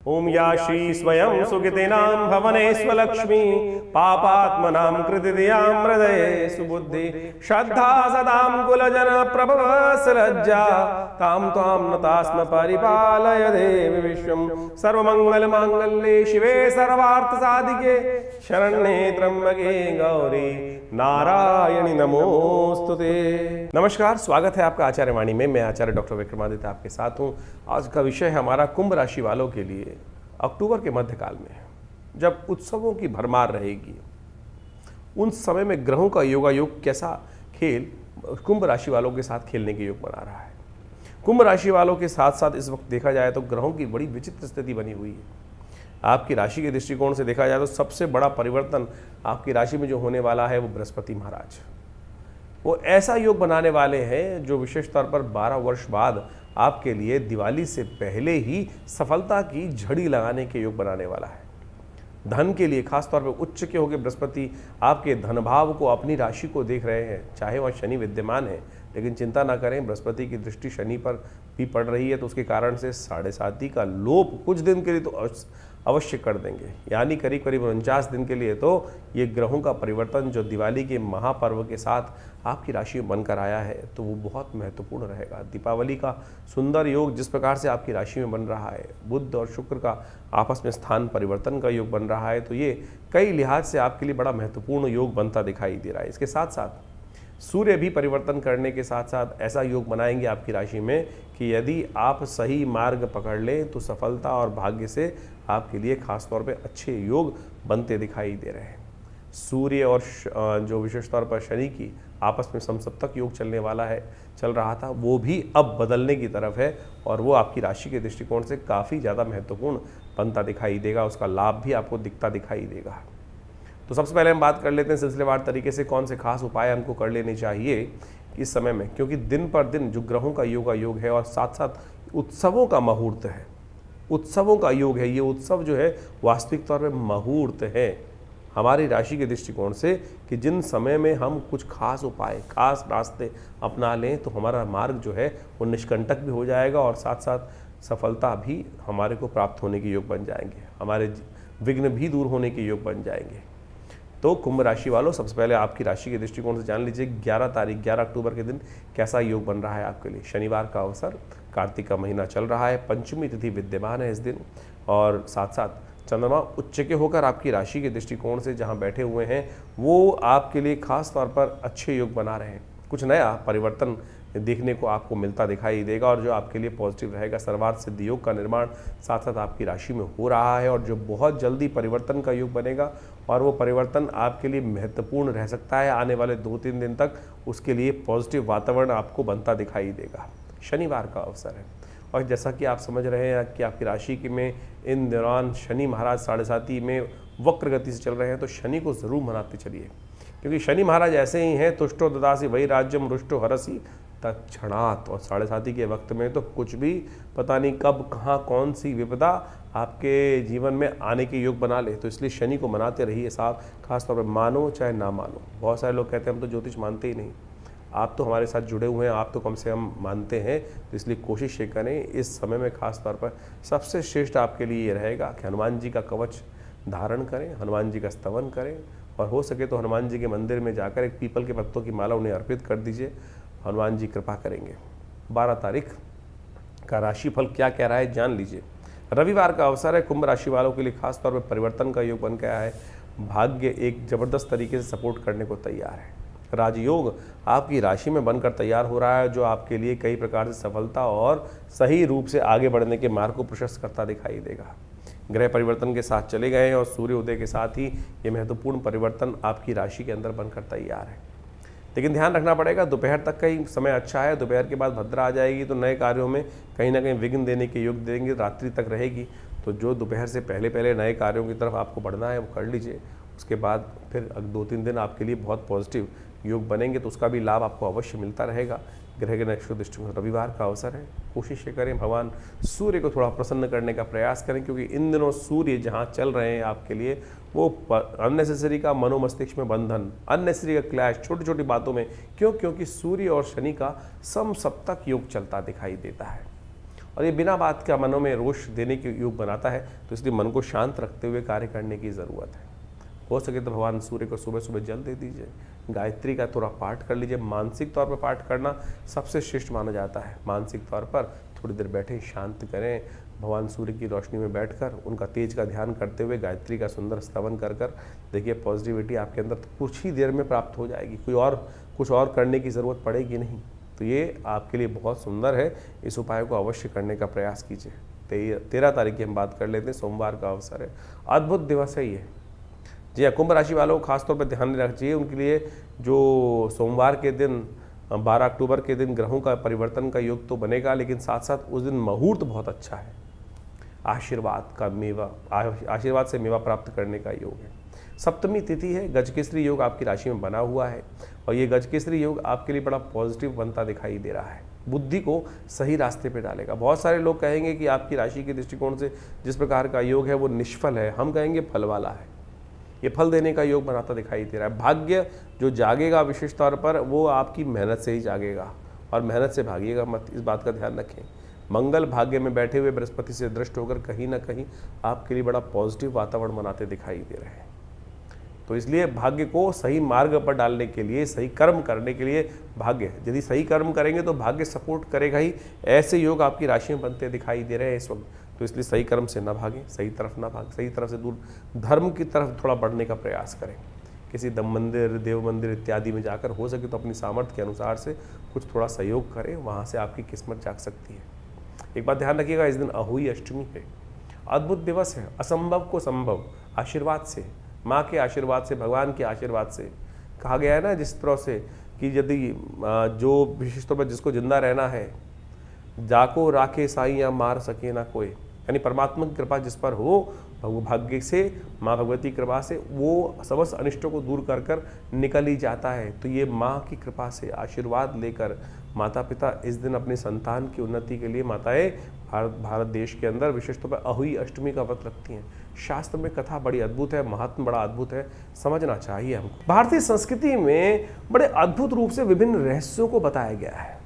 ओम या श्री स्वयं सुकृतिनां भवनेष्वलक्ष्मी पापात्मनां कृतिदियां हृदये सुबुद्धि श्रद्धा सदां कुलजन प्रभवस लज्जा तां त्वां नतास्म परिपालय देवी विश्वं सर्वमंगल मांगल्ये शिवे सर्वार्थ साधिके शरण्ये त्र्यंबके गौरी नारायणी नमोस्तुते। नमस्कार, स्वागत है आपका आचार्य वाणी में। मैं आचार्य डॉक्टर विक्रमादित्य आपके साथ हूँ। आज का विषय है हमारा कुंभ राशि वालों के लिए अक्टूबर के मध्यकाल में, जब उत्सवों की भरमार रहेगी, उन समय में ग्रहों का योगायोग कैसा खेल कुंभ राशि वालों के साथ खेलने के योग बना रहा है। कुंभ राशि वालों के साथ साथ इस वक्त देखा जाए तो ग्रहों की बड़ी विचित्र स्थिति बनी हुई है। आपकी राशि के दृष्टिकोण से देखा जाए तो सबसे बड़ा परिवर्तन आपकी राशि में जो होने वाला है वो बृहस्पति महाराज, वो ऐसा योग बनाने वाले हैं जो विशेष तौर पर 12 वर्ष बाद आपके लिए दिवाली से पहले ही सफलता की झड़ी लगाने के योग बनाने वाला है। धन के लिए खास तौर पर उच्च के होकर बृहस्पति आपके धन भाव को, अपनी राशि को देख रहे हैं। चाहे वह शनि विद्यमान है, लेकिन चिंता ना करें, बृहस्पति की दृष्टि शनि पर भी पड़ रही है, तो उसके कारण से 7.5 का लोप कुछ दिन के लिए तो अवश्य कर देंगे। यानी करीब करीब 49 दिन के लिए तो ये ग्रहों का परिवर्तन जो दिवाली के महापर्व के साथ आपकी राशि में बनकर आया है, तो वो बहुत महत्वपूर्ण रहेगा। दीपावली का सुंदर योग जिस प्रकार से आपकी राशि में बन रहा है, बुध और शुक्र का आपस में स्थान परिवर्तन का योग बन रहा है, तो ये कई लिहाज से आपके लिए बड़ा महत्वपूर्ण योग बनता दिखाई दे रहा है। इसके साथ साथ सूर्य भी परिवर्तन करने के साथ साथ ऐसा योग बनाएंगे आपकी राशि में कि यदि आप सही मार्ग पकड़ लें तो सफलता और भाग्य से आपके लिए खास तौर पे अच्छे योग बनते दिखाई दे रहे हैं। सूर्य और जो विशेष तौर पर शनि की आपस में समसप्तक योग चल रहा था, वो भी अब बदलने की तरफ है और वो आपकी राशि के दृष्टिकोण से काफ़ी ज़्यादा महत्वपूर्ण बनता दिखाई देगा। उसका लाभ भी आपको दिखता दिखाई देगा। तो सबसे पहले हम बात कर लेते हैं सिलसिलेवार तरीके से कौन से खास उपाय हमको कर लेने चाहिए इस समय में, क्योंकि दिन पर दिन जो ग्रहों का योग है और साथ साथ उत्सवों का मुहूर्त है, उत्सवों का योग है। ये उत्सव जो है वास्तविक तौर पे मुहूर्त है हमारी राशि के दृष्टिकोण से कि जिन समय में हम कुछ खास उपाय, खास रास्ते अपना लें तो हमारा मार्ग जो है वो निष्कंटक भी हो जाएगा और साथ साथ सफलता भी हमारे को प्राप्त होने के योग बन जाएंगे, हमारे विघ्न भी दूर होने के योग बन जाएंगे। तो कुंभ राशि वालों, सबसे पहले आपकी राशि के दृष्टिकोण से जान लीजिए 11 अक्टूबर के दिन कैसा योग बन रहा है आपके लिए। शनिवार का अवसर, कार्तिक का महीना चल रहा है, पंचमी तिथि विद्यमान है इस दिन और साथ साथ चंद्रमा उच्च के होकर आपकी राशि के दृष्टिकोण से जहां बैठे हुए हैं वो आपके लिए खास तौर पर अच्छे योग बना रहे हैं। कुछ नया परिवर्तन देखने को आपको मिलता दिखाई देगा और जो आपके लिए पॉजिटिव रहेगा। सर्वार्थ सिद्ध योग का निर्माण साथ साथ आपकी राशि में हो रहा है और जो बहुत जल्दी परिवर्तन का योग बनेगा और वो परिवर्तन आपके लिए महत्वपूर्ण रह सकता है आने वाले 2-3 दिन तक। उसके लिए पॉजिटिव वातावरण आपको बनता दिखाई देगा। शनिवार का अवसर है और जैसा कि आप समझ रहे हैं कि आपकी राशि में इन दौरान शनि महाराज 7.5 में वक्र गति से चल रहे हैं, तो शनि को ज़रूर मनाते चलिए, क्योंकि शनि महाराज ऐसे ही हैं, तुष्टो ददासी वही राज्यम रुष्टो हरसी तत्क्षणात्। और 7.5 के वक्त में तो कुछ भी पता नहीं कब कहाँ कौन सी विपदा आपके जीवन में आने के योग बना ले, तो इसलिए शनि को मनाते रहिए साहब। खासतौर पर मानो चाहे ना मानो, बहुत सारे लोग कहते हैं हम तो ज्योतिष मानते ही नहीं। आप तो हमारे साथ जुड़े हुए हैं, आप तो कम से कम मानते हैं, तो इसलिए कोशिश ये करें इस समय में खास तौर पर सबसे श्रेष्ठ आपके लिए ये रहेगा कि हनुमान जी का कवच धारण करें, हनुमान जी का स्तवन करें और हो सके तो हनुमान जी के मंदिर में जाकर एक पीपल के पत्तों की माला उन्हें अर्पित कर दीजिए। हनुमान जी कृपा करेंगे। 12 तारीख का राशिफल क्या कह रहा है जान लीजिए। रविवार का अवसर है, कुंभ राशि वालों के लिए खास तौर पर परिवर्तन का योग बन गया है। भाग्य एक जबरदस्त तरीके से सपोर्ट करने को तैयार है। राजयोग आपकी राशि में बनकर तैयार हो रहा है, जो आपके लिए कई प्रकार से सफलता और सही रूप से आगे बढ़ने के मार्ग को प्रशस्त करता दिखाई देगा। ग्रह परिवर्तन के साथ चले गए और सूर्य उदय के साथ ही ये महत्वपूर्ण परिवर्तन आपकी राशि के अंदर बनकर तैयार है। लेकिन ध्यान रखना पड़ेगा, दोपहर तक का ही समय अच्छा है। दोपहर के बाद भद्रा आ जाएगी तो नए कार्यों में कहीं ना कहीं विघ्न देने के योग देंगे। रात्रि तक रहेगी, तो जो दोपहर से पहले नए कार्यों की तरफ आपको बढ़ना है वो कर लीजिए। उसके बाद फिर 2-3 दिन आपके लिए बहुत पॉजिटिव योग बनेंगे, तो उसका भी लाभ आपको अवश्य मिलता रहेगा। ग्रह के नक्षत्र दृष्टिकोण रविवार का अवसर है, कोशिश करें भगवान सूर्य को थोड़ा प्रसन्न करने का प्रयास करें, क्योंकि इन दिनों सूर्य जहाँ चल रहे हैं आपके लिए वो अननेसेसरी का मनोमस्तिष्क में बंधन, अननेसेसरी का क्लैश छोटी छोटी बातों में, क्योंकि सूर्य और शनि का समसप्तक योग चलता दिखाई देता है और ये बिना बात का मनों में रोष देने के योग बनाता है। तो इसलिए मन को शांत रखते हुए कार्य करने की ज़रूरत है। हो सके तो भगवान सूर्य को सुबह सुबह जल दे दीजिए, गायत्री का थोड़ा पाठ कर लीजिए। मानसिक तौर पर पाठ करना सबसे श्रेष्ठ माना जाता है। मानसिक तौर पर थोड़ी देर बैठें, शांत करें, भगवान सूर्य की रोशनी में बैठकर उनका तेज का ध्यान करते हुए गायत्री का सुंदर स्तवन कर देखिए पॉजिटिविटी आपके अंदर कुछ ही देर में प्राप्त हो जाएगी। कुछ और करने की ज़रूरत पड़ेगी नहीं। तो ये आपके लिए बहुत सुंदर है। इस उपाय को अवश्य करने का प्रयास कीजिए। 13 तारीख की हम बात कर लेते हैं, सोमवार का अवसर है, अद्भुत दिवस है ये। जी हाँ, कुंभ राशि वालों को खासतौर पर ध्यान रखिए। उनके लिए जो सोमवार के दिन 12 अक्टूबर के दिन ग्रहों का परिवर्तन का योग तो बनेगा, लेकिन साथ साथ उस दिन मुहूर्त बहुत अच्छा है। आशीर्वाद से मेवा प्राप्त करने का योग है। सप्तमी तिथि है, गजकेसरी योग आपकी राशि में बना हुआ है और ये गजकेसरी योग आपके लिए बड़ा पॉजिटिव बनता दिखाई दे रहा है। बुद्धि को सही रास्ते पे डालेगा। बहुत सारे लोग कहेंगे कि आपकी राशि के दृष्टिकोण से जिस प्रकार का योग है वो निष्फल है, हम कहेंगे फल वाला है। ये फल देने का योग बनाता दिखाई दे रहा है। भाग्य जो जागेगा विशेष तौर पर वो आपकी मेहनत से ही जागेगा और मेहनत से भागिएगा मत, इस बात का ध्यान रखें। मंगल भाग्य में बैठे हुए बृहस्पति से दृष्ट होकर कहीं ना कहीं आपके लिए बड़ा पॉजिटिव वातावरण बनाते दिखाई दे रहे हैं। तो इसलिए भाग्य को सही मार्ग पर डालने के लिए, सही कर्म करने के लिए भाग्य, यदि सही कर्म करेंगे तो भाग्य सपोर्ट करेगा ही। ऐसे योग आपकी राशि में बनते दिखाई दे रहे हैं इस वक्त। तो इसलिए सही कर्म से ना भागें, सही तरफ ना भागें, सही तरफ से दूर धर्म की तरफ थोड़ा बढ़ने का प्रयास करें। किसी दम मंदिर, देव मंदिर इत्यादि में जाकर हो सके तो अपनी सामर्थ्य के अनुसार से कुछ थोड़ा सहयोग करें, वहाँ से आपकी किस्मत जाग सकती है। एक बात ध्यान रखिएगा, इस दिन अहोई अष्टमी है, अद्भुत दिवस है। असंभव को संभव आशीर्वाद से, माँ के आशीर्वाद से, भगवान के आशीर्वाद से कहा गया है ना, जिस तरह से कि यदि जो विशेष तौर पर जिसको जिंदा रहना है, जाको राखे साईं या मार सके ना कोई, यानी परमात्मा की कृपा जिस पर हो, भाग्य से, माँ भगवती कृपा से वो समस्त अनिष्टों को दूर कर कर निकल ही जाता है। तो ये माँ की कृपा से आशीर्वाद लेकर माता पिता इस दिन अपनी संतान की उन्नति के लिए माताएं भारत देश के अंदर विशेष तौर पर अहोई अष्टमी का व्रत रखती हैं। शास्त्र में कथा बड़ी अद्भुत है, महात्म बड़ा अद्भुत है, समझना चाहिए हमको। भारतीय संस्कृति में बड़े अद्भुत रूप से विभिन्न रहस्यों को बताया गया है।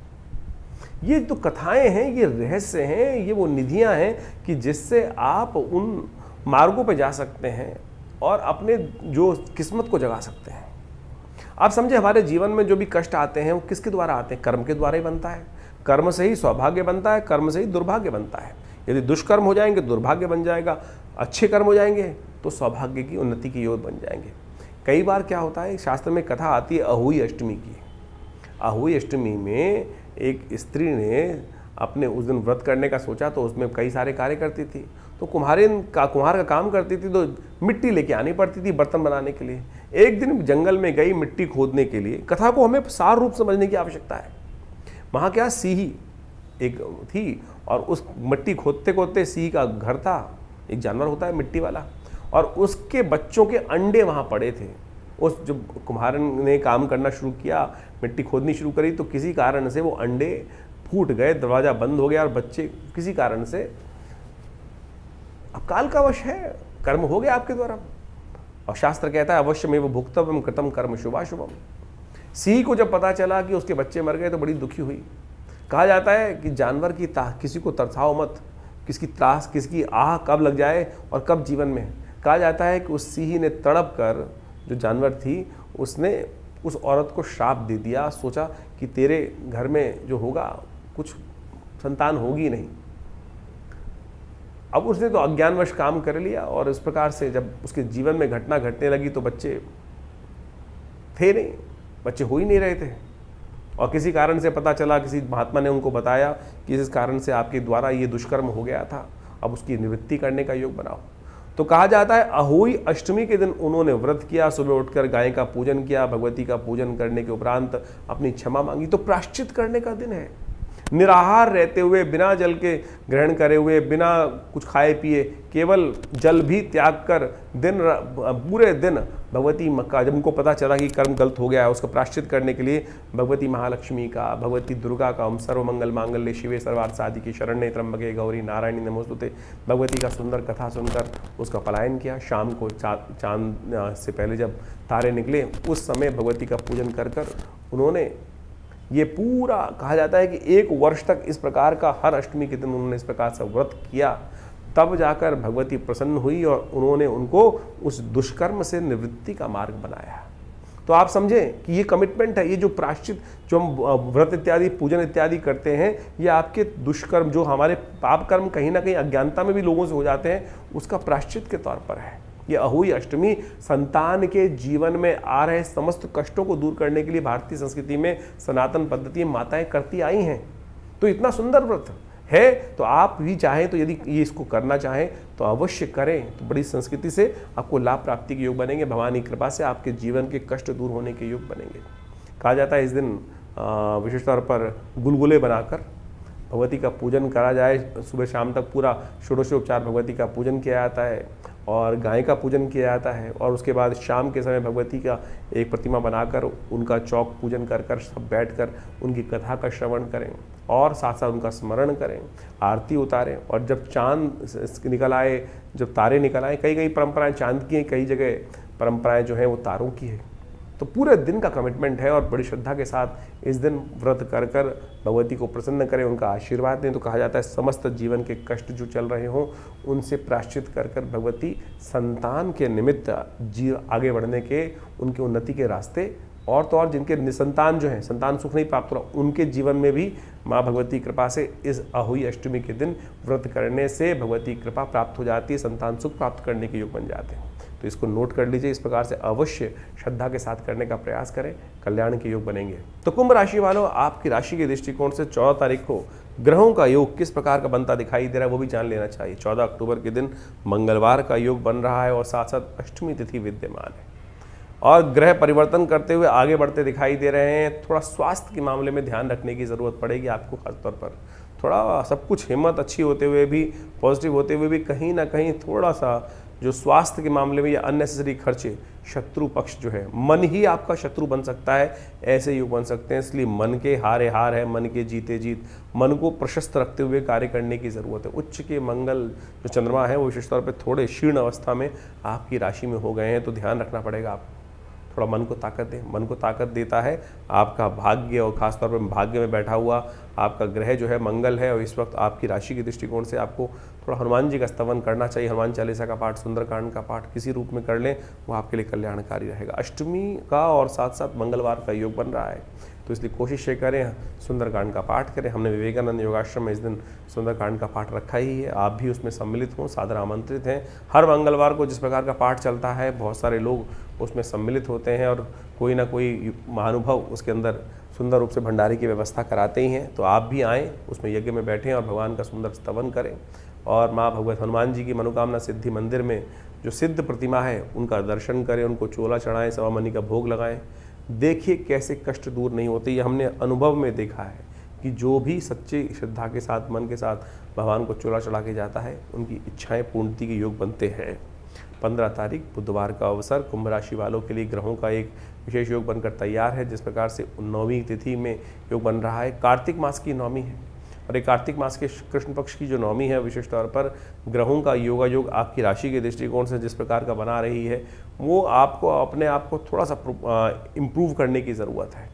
ये जो कथाएं हैं, ये रहस्य हैं, ये वो निधियां हैं कि जिससे आप उन मार्गों पे जा सकते हैं और अपने जो किस्मत को जगा सकते हैं। आप समझे, हमारे जीवन में जो भी कष्ट आते हैं वो किसके द्वारा आते हैं? कर्म के द्वारा ही बनता है। कर्म से ही सौभाग्य बनता है, कर्म से ही दुर्भाग्य बनता है। यदि दुष्कर्म हो जाएंगे दुर्भाग्य बन जाएगा, अच्छे कर्म हो जाएंगे तो सौभाग्य की, उन्नति की योग बन जाएंगे। कई बार क्या होता है, शास्त्र में कथा आती है अहोई अष्टमी की। अहोई अष्टमी में एक स्त्री ने अपने उस दिन व्रत करने का सोचा, तो उसमें कई सारे कार्य करती थी। तो कुम्हार का काम करती थी, तो मिट्टी लेके आनी पड़ती थी बर्तन बनाने के लिए। एक दिन जंगल में गई मिट्टी खोदने के लिए। कथा को हमें सार रूप समझने की आवश्यकता है। वहाँ क्या, सीही एक थी और उस मिट्टी खोदते खोदते सीही का घर था, एक जानवर होता है मिट्टी वाला, और उसके बच्चों के अंडे वहाँ पड़े थे। उस जो कुम्हार ने काम करना शुरू किया, मिट्टी खोदनी शुरू करी, तो किसी कारण से वो अंडे फूट गए, दरवाज़ा बंद हो गया और बच्चे किसी कारण से, अब काल का वश है, कर्म हो गया आपके द्वारा। और शास्त्र कहता है अवश्य में वो भुक्तव्यम कृतम कर्म शुभाशुभम। सिंह को जब पता चला कि उसके बच्चे मर गए तो बड़ी दुखी हुई। कहा जाता है कि जानवर की किसी को तरसाओ मत, किसकी आह कब लग जाए और कब जीवन में। कहा जाता है कि उस सिंह ने तड़प कर, जो जानवर थी, उसने उस औरत को श्राप दे दिया। सोचा कि तेरे घर में जो होगा कुछ संतान होगी नहीं। अब उसने तो अज्ञानवश काम कर लिया और इस प्रकार से जब उसके जीवन में घटना घटने लगी तो बच्चे थे नहीं, बच्चे हो ही नहीं रहे थे। और किसी कारण से पता चला, किसी महात्मा ने उनको बताया कि इस कारण से आपके द्वारा ये दुष्कर्म हो गया था, अब उसकी निवृत्ति करने का योग बनाओ। तो कहा जाता है अहोई अष्टमी के दिन उन्होंने व्रत किया, सुबह उठकर गाय का पूजन किया, भगवती का पूजन करने के उपरांत अपनी क्षमा मांगी। तो प्रायश्चित करने का दिन है। निराहार रहते हुए, बिना जल के ग्रहण करे हुए, बिना कुछ खाए पिए, केवल जल भी त्याग कर पूरे दिन भगवती का, जब उनको पता चला कि कर्म गलत हो गया है, उसका प्रायश्चित करने के लिए भगवती महालक्ष्मी का, भगवती दुर्गा का, ओम सर्वमंगल मांगल्ये शिवे सर्वार्थ साधिके शरण्ये त्र्यंबके गौरी नारायणी नमोस्तुते, भगवती का सुंदर कथा सुनकर उसका पलायन किया। शाम को चांद से पहले जब तारे निकले उस समय भगवती का पूजन कर उन्होंने ये पूरा कहा जाता है कि 1 वर्ष तक इस प्रकार का हर अष्टमी के दिन उन्होंने इस प्रकार से व्रत किया, तब जाकर भगवती प्रसन्न हुई और उन्होंने उनको उस दुष्कर्म से निवृत्ति का मार्ग बनाया। तो आप समझें कि ये कमिटमेंट है, ये जो प्रायश्चित जो हम व्रत इत्यादि पूजन इत्यादि करते हैं, ये आपके दुष्कर्म जो हमारे पाप कर्म कहीं ना कहीं अज्ञानता में भी लोगों से हो जाते हैं, उसका प्रायश्चित के तौर पर है। ये अहोई अष्टमी संतान के जीवन में आ रहे समस्त कष्टों को दूर करने के लिए भारतीय संस्कृति में सनातन पद्धति माताएं करती आई हैं। तो इतना सुंदर व्रत है, तो आप भी चाहें तो यदि ये इसको करना चाहें तो अवश्य करें, तो बड़ी संस्कृति से आपको लाभ प्राप्ति के योग बनेंगे। भगवान की कृपा से आपके जीवन के कष्ट दूर होने के योग बनेंगे। कहा जाता है इस दिन विशेष तौर पर गुलगुले बनाकर भगवती का पूजन करा जाए। सुबह शाम तक पूरा षोडशोपचार भगवती का पूजन किया जाता है और गाय का पूजन किया जाता है, और उसके बाद शाम के समय भगवती का एक प्रतिमा बनाकर उनका चौक पूजन कर कर सब बैठकर उनकी कथा का श्रवण करें और साथ साथ उनका स्मरण करें, आरती उतारें। और जब चांद निकल आए, जब तारे निकल आए, कई परंपराएं चांद की हैं, कई जगह परंपराएं जो हैं वो तारों की है। तो पूरे दिन का कमिटमेंट है और बड़ी श्रद्धा के साथ इस दिन व्रत कर कर भगवती को प्रसन्न करें, उनका आशीर्वाद दें। तो कहा जाता है समस्त जीवन के कष्ट जो चल रहे हों उनसे प्रायश्चित कर कर भगवती संतान के निमित्त आगे बढ़ने के, उनकी उन्नति के रास्ते, और तो और जिनके निसंतान जो हैं, संतान सुख नहीं प्राप्त हो रहा, उनके जीवन में भी माँ भगवती कृपा से इस अहोई अष्टमी के दिन व्रत करने से भगवती कृपा प्राप्त हो जाती है, संतान सुख प्राप्त करने के योग बन जाते हैं। तो इसको नोट कर लीजिए, इस प्रकार से अवश्य श्रद्धा के साथ करने का प्रयास करें, कल्याण के योग बनेंगे। तो कुंभ राशि वालों, आपकी राशि के दृष्टिकोण से 14 तारीख को ग्रहों का योग किस प्रकार का बनता दिखाई दे रहा है वो भी जान लेना चाहिए। 14 अक्टूबर के दिन मंगलवार का योग बन रहा है और साथ साथ अष्टमी तिथि विद्यमान है और ग्रह परिवर्तन करते हुए आगे बढ़ते दिखाई दे रहे हैं। थोड़ा स्वास्थ्य के मामले में ध्यान रखने की ज़रूरत पड़ेगी आपको, खासतौर पर थोड़ा सब कुछ हिम्मत अच्छी होते हुए भी, पॉजिटिव होते हुए भी, कहीं ना कहीं थोड़ा सा जो स्वास्थ्य के मामले में या अननेसेसरी खर्चे, शत्रु पक्ष जो है, मन ही आपका शत्रु बन सकता है, ऐसे योग बन सकते हैं। इसलिए मन के हारे हार है, मन के जीते जीत, मन को प्रशस्त रखते हुए कार्य करने की ज़रूरत है। उच्च के मंगल जो चंद्रमा है वो विशेष तौर पे थोड़े क्षीण अवस्था में आपकी राशि में हो गए हैं, तो ध्यान रखना पड़ेगा आपको। थोड़ा मन को ताकत दें। मन को ताकत देता है आपका भाग्य, और खासतौर पर भाग्य में बैठा हुआ आपका ग्रह जो है मंगल है, और इस वक्त आपकी राशि के दृष्टिकोण से आपको थोड़ा हनुमान जी का स्तवन करना चाहिए। हनुमान चालीसा का पाठ, सुंदरकांड का पाठ किसी रूप में कर लें, वो आपके लिए कल्याणकारी रहेगा। अष्टमी का और साथ साथ मंगलवार का योग बन रहा है, तो इसलिए कोशिश ये करें सुंदरकांड का पाठ करें। हमने विवेकानंद योगाश्रम में इस दिन सुंदरकांड का पाठ रखा ही है, आप भी उसमें सम्मिलित हों, सादर आमंत्रित हैं। हर मंगलवार को जिस प्रकार का पाठ चलता है बहुत सारे लोग उसमें सम्मिलित होते हैं और कोई ना कोई महानुभव उसके अंदर सुंदर रूप से भंडारे की व्यवस्था कराते ही हैं। तो आप भी आएँ, उसमें यज्ञ में बैठें और भगवान का सुंदर स्तवन करें। और माँ भगवत हनुमान जी की मनोकामना सिद्धि मंदिर में जो सिद्ध प्रतिमा है उनका दर्शन करें, उनको चोला चढ़ाएँ, सवा मनी का भोग लगाएं। देखिए कैसे कष्ट दूर नहीं होते। ये हमने अनुभव में देखा है कि जो भी सच्ची श्रद्धा के साथ, मन के साथ भगवान को चोला चढ़ा के जाता है, उनकी इच्छाएं पूर्णति के योग बनते हैं। 15 तारीख बुधवार का अवसर कुंभ राशि वालों के लिए ग्रहों का एक विशेष योग बनकर तैयार है। जिस प्रकार से 9वीं तिथि में योग बन रहा है, कार्तिक मास की नौमी है, और एक कार्तिक मास के कृष्ण पक्ष की जो नौमी है, विशेष तौर पर ग्रहों का योगायोग आपकी राशि के दृष्टिकोण से जिस प्रकार का बना रही है, वो आपको अपने आप को थोड़ा सा इम्प्रूव करने की ज़रूरत है।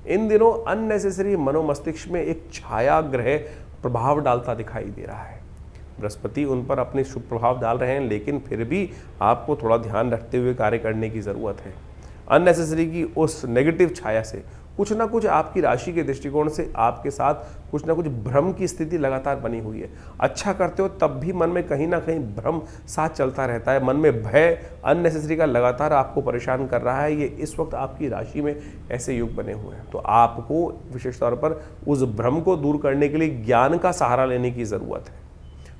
इन दिनों अननेसेसरी मनोमस्तिष्क में एक छाया ग्रह प्रभाव डालता दिखाई दे रहा है। बृहस्पति उन पर अपने शुभ प्रभाव डाल रहे हैं, लेकिन फिर भी आपको थोड़ा ध्यान रखते हुए कार्य करने की ज़रूरत है। अननेसेसरी की उस नेगेटिव छाया से कुछ ना कुछ आपकी राशि के दृष्टिकोण से आपके साथ कुछ ना कुछ भ्रम की स्थिति लगातार बनी हुई है। अच्छा करते हो तब भी मन में कहीं ना कहीं भ्रम साथ चलता रहता है, मन में भय अननेसेसरी का लगातार आपको परेशान कर रहा है। ये इस वक्त आपकी राशि में ऐसे योग बने हुए हैं, तो आपको विशेष तौर पर उस भ्रम को दूर करने के लिए ज्ञान का सहारा लेने की ज़रूरत है।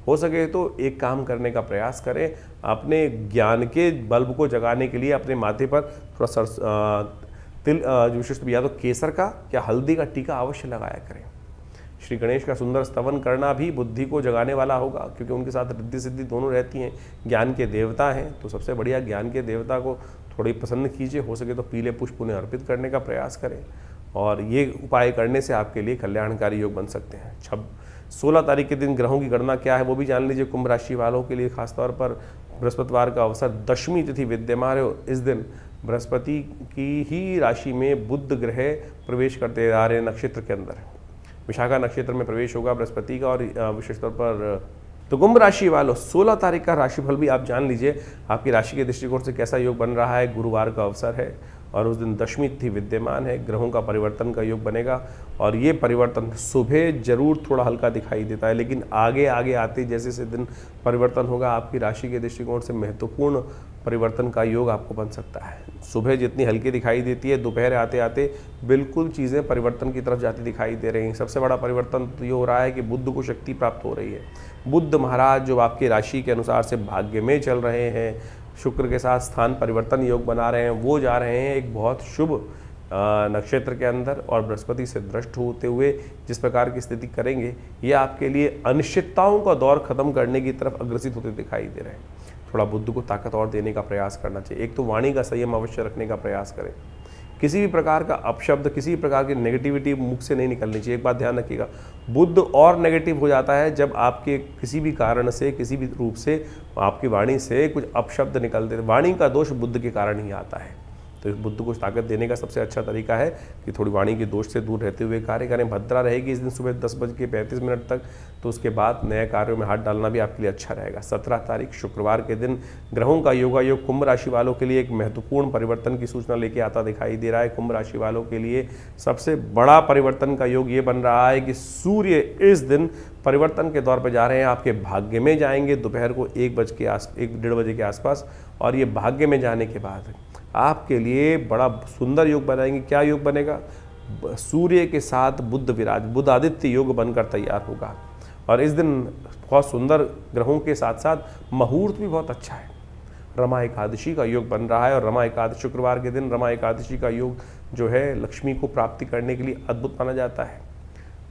हो सके तो एक काम करने का प्रयास करें, अपने ज्ञान के बल्ब को जगाने के लिए अपने माथे पर थोड़ा तिल विशिष्ट या तो केसर का या हल्दी का टीका अवश्य लगाया करें। श्री गणेश का सुंदर स्तवन करना भी बुद्धि को जगाने वाला होगा, क्योंकि उनके साथ रिद्धि सिद्धि दोनों रहती हैं, ज्ञान के देवता हैं। तो सबसे बढ़िया ज्ञान के देवता को थोड़ी प्रसन्न कीजिए। हो सके तो पीले पुष्प उन्हें अर्पित करने का प्रयास करें, और ये उपाय करने से आपके लिए कल्याणकारी योग बन सकते हैं। 16 तारीख के दिन ग्रहों की गणना क्या है वो भी जान लीजिए। कुंभ राशि वालों के लिए खासतौर पर बृहस्पतिवार का अवसर, दशमी तिथि विद्यमान है। इस दिन बृहस्पति की ही राशि में बुध ग्रह प्रवेश करते जा रहे हैं नक्षत्र के अंदर। विशाखा नक्षत्र में प्रवेश होगा बृहस्पति का। और विशेष तौर पर तो कुंभ राशि वालों 16 तारीख का राशिफल भी आप जान लीजिए, आपकी राशि के दृष्टिकोण से कैसा योग बन रहा है। गुरुवार का अवसर है और उस दिन दशमी तिथि विद्यमान है, ग्रहों का परिवर्तन का योग बनेगा। और ये परिवर्तन सुबह जरूर थोड़ा हल्का दिखाई देता है, लेकिन आगे आगे आते जैसे से दिन परिवर्तन होगा, आपकी राशि के दृष्टिकोण से महत्वपूर्ण परिवर्तन का योग आपको बन सकता है। सुबह जितनी हल्की दिखाई देती है, दोपहर आते आते बिल्कुल चीज़ें परिवर्तन की तरफ जाती दिखाई दे रही हैं। सबसे बड़ा परिवर्तन तो ये हो रहा है कि बुध को शक्ति प्राप्त हो रही है। बुध महाराज जो आपकी राशि के अनुसार से भाग्य में चल रहे हैं, शुक्र के साथ स्थान परिवर्तन योग बना रहे हैं, वो जा रहे हैं एक बहुत शुभ नक्षत्र के अंदर और बृहस्पति से दृष्ट होते हुए जिस प्रकार की स्थिति करेंगे, ये आपके लिए अनिश्चितताओं का दौर खत्म करने की तरफ अग्रसित होते दिखाई दे रहे हैं। थोड़ा बुद्ध को ताकत और देने का प्रयास करना चाहिए। एक तो वाणी का संयम अवश्य रखने का प्रयास करें। किसी भी प्रकार का अपशब्द, किसी भी प्रकार की नेगेटिविटी मुख से नहीं निकलनी चाहिए। एक बात ध्यान रखिएगा, बुद्ध और नेगेटिव हो जाता है जब आपके किसी भी कारण से, किसी भी रूप से आपकी वाणी से कुछ अपशब्द निकलते। वाणी का दोष बुद्ध के कारण ही आता है। तो इस बुद्ध को ताकत देने का सबसे अच्छा तरीका है कि थोड़ी वाणी के दोष से दूर रहते हुए कार्य करें। भद्रा रहेगी इस दिन सुबह 10:35 तक, तो उसके बाद नए कार्यों में हाथ डालना भी आपके लिए अच्छा रहेगा। 17 तारीख शुक्रवार के दिन ग्रहों का योगायोग कुंभ राशि वालों के लिए एक महत्वपूर्ण परिवर्तन की सूचना लेके आता दिखाई दे रहा है। कुंभ राशि वालों के लिए सबसे बड़ा परिवर्तन का योग ये बन रहा है कि सूर्य इस दिन परिवर्तन के दौर पर जा रहे हैं, आपके भाग्य में जाएंगे दोपहर को 1:00 बजे के आसपास। और ये भाग्य में जाने के बाद आपके लिए बड़ा सुंदर योग बनाएंगे। क्या योग बनेगा? सूर्य के साथ बुध विराज, बुध आदित्य योग बनकर तैयार होगा। और इस दिन बहुत सुंदर ग्रहों के साथ साथ मुहूर्त भी बहुत अच्छा है। रमा एकादशी का योग बन रहा है और रमा एकादशी शुक्रवार के दिन रमा एकादशी का योग जो है लक्ष्मी को प्राप्ति करने के लिए अद्भुत माना जाता है।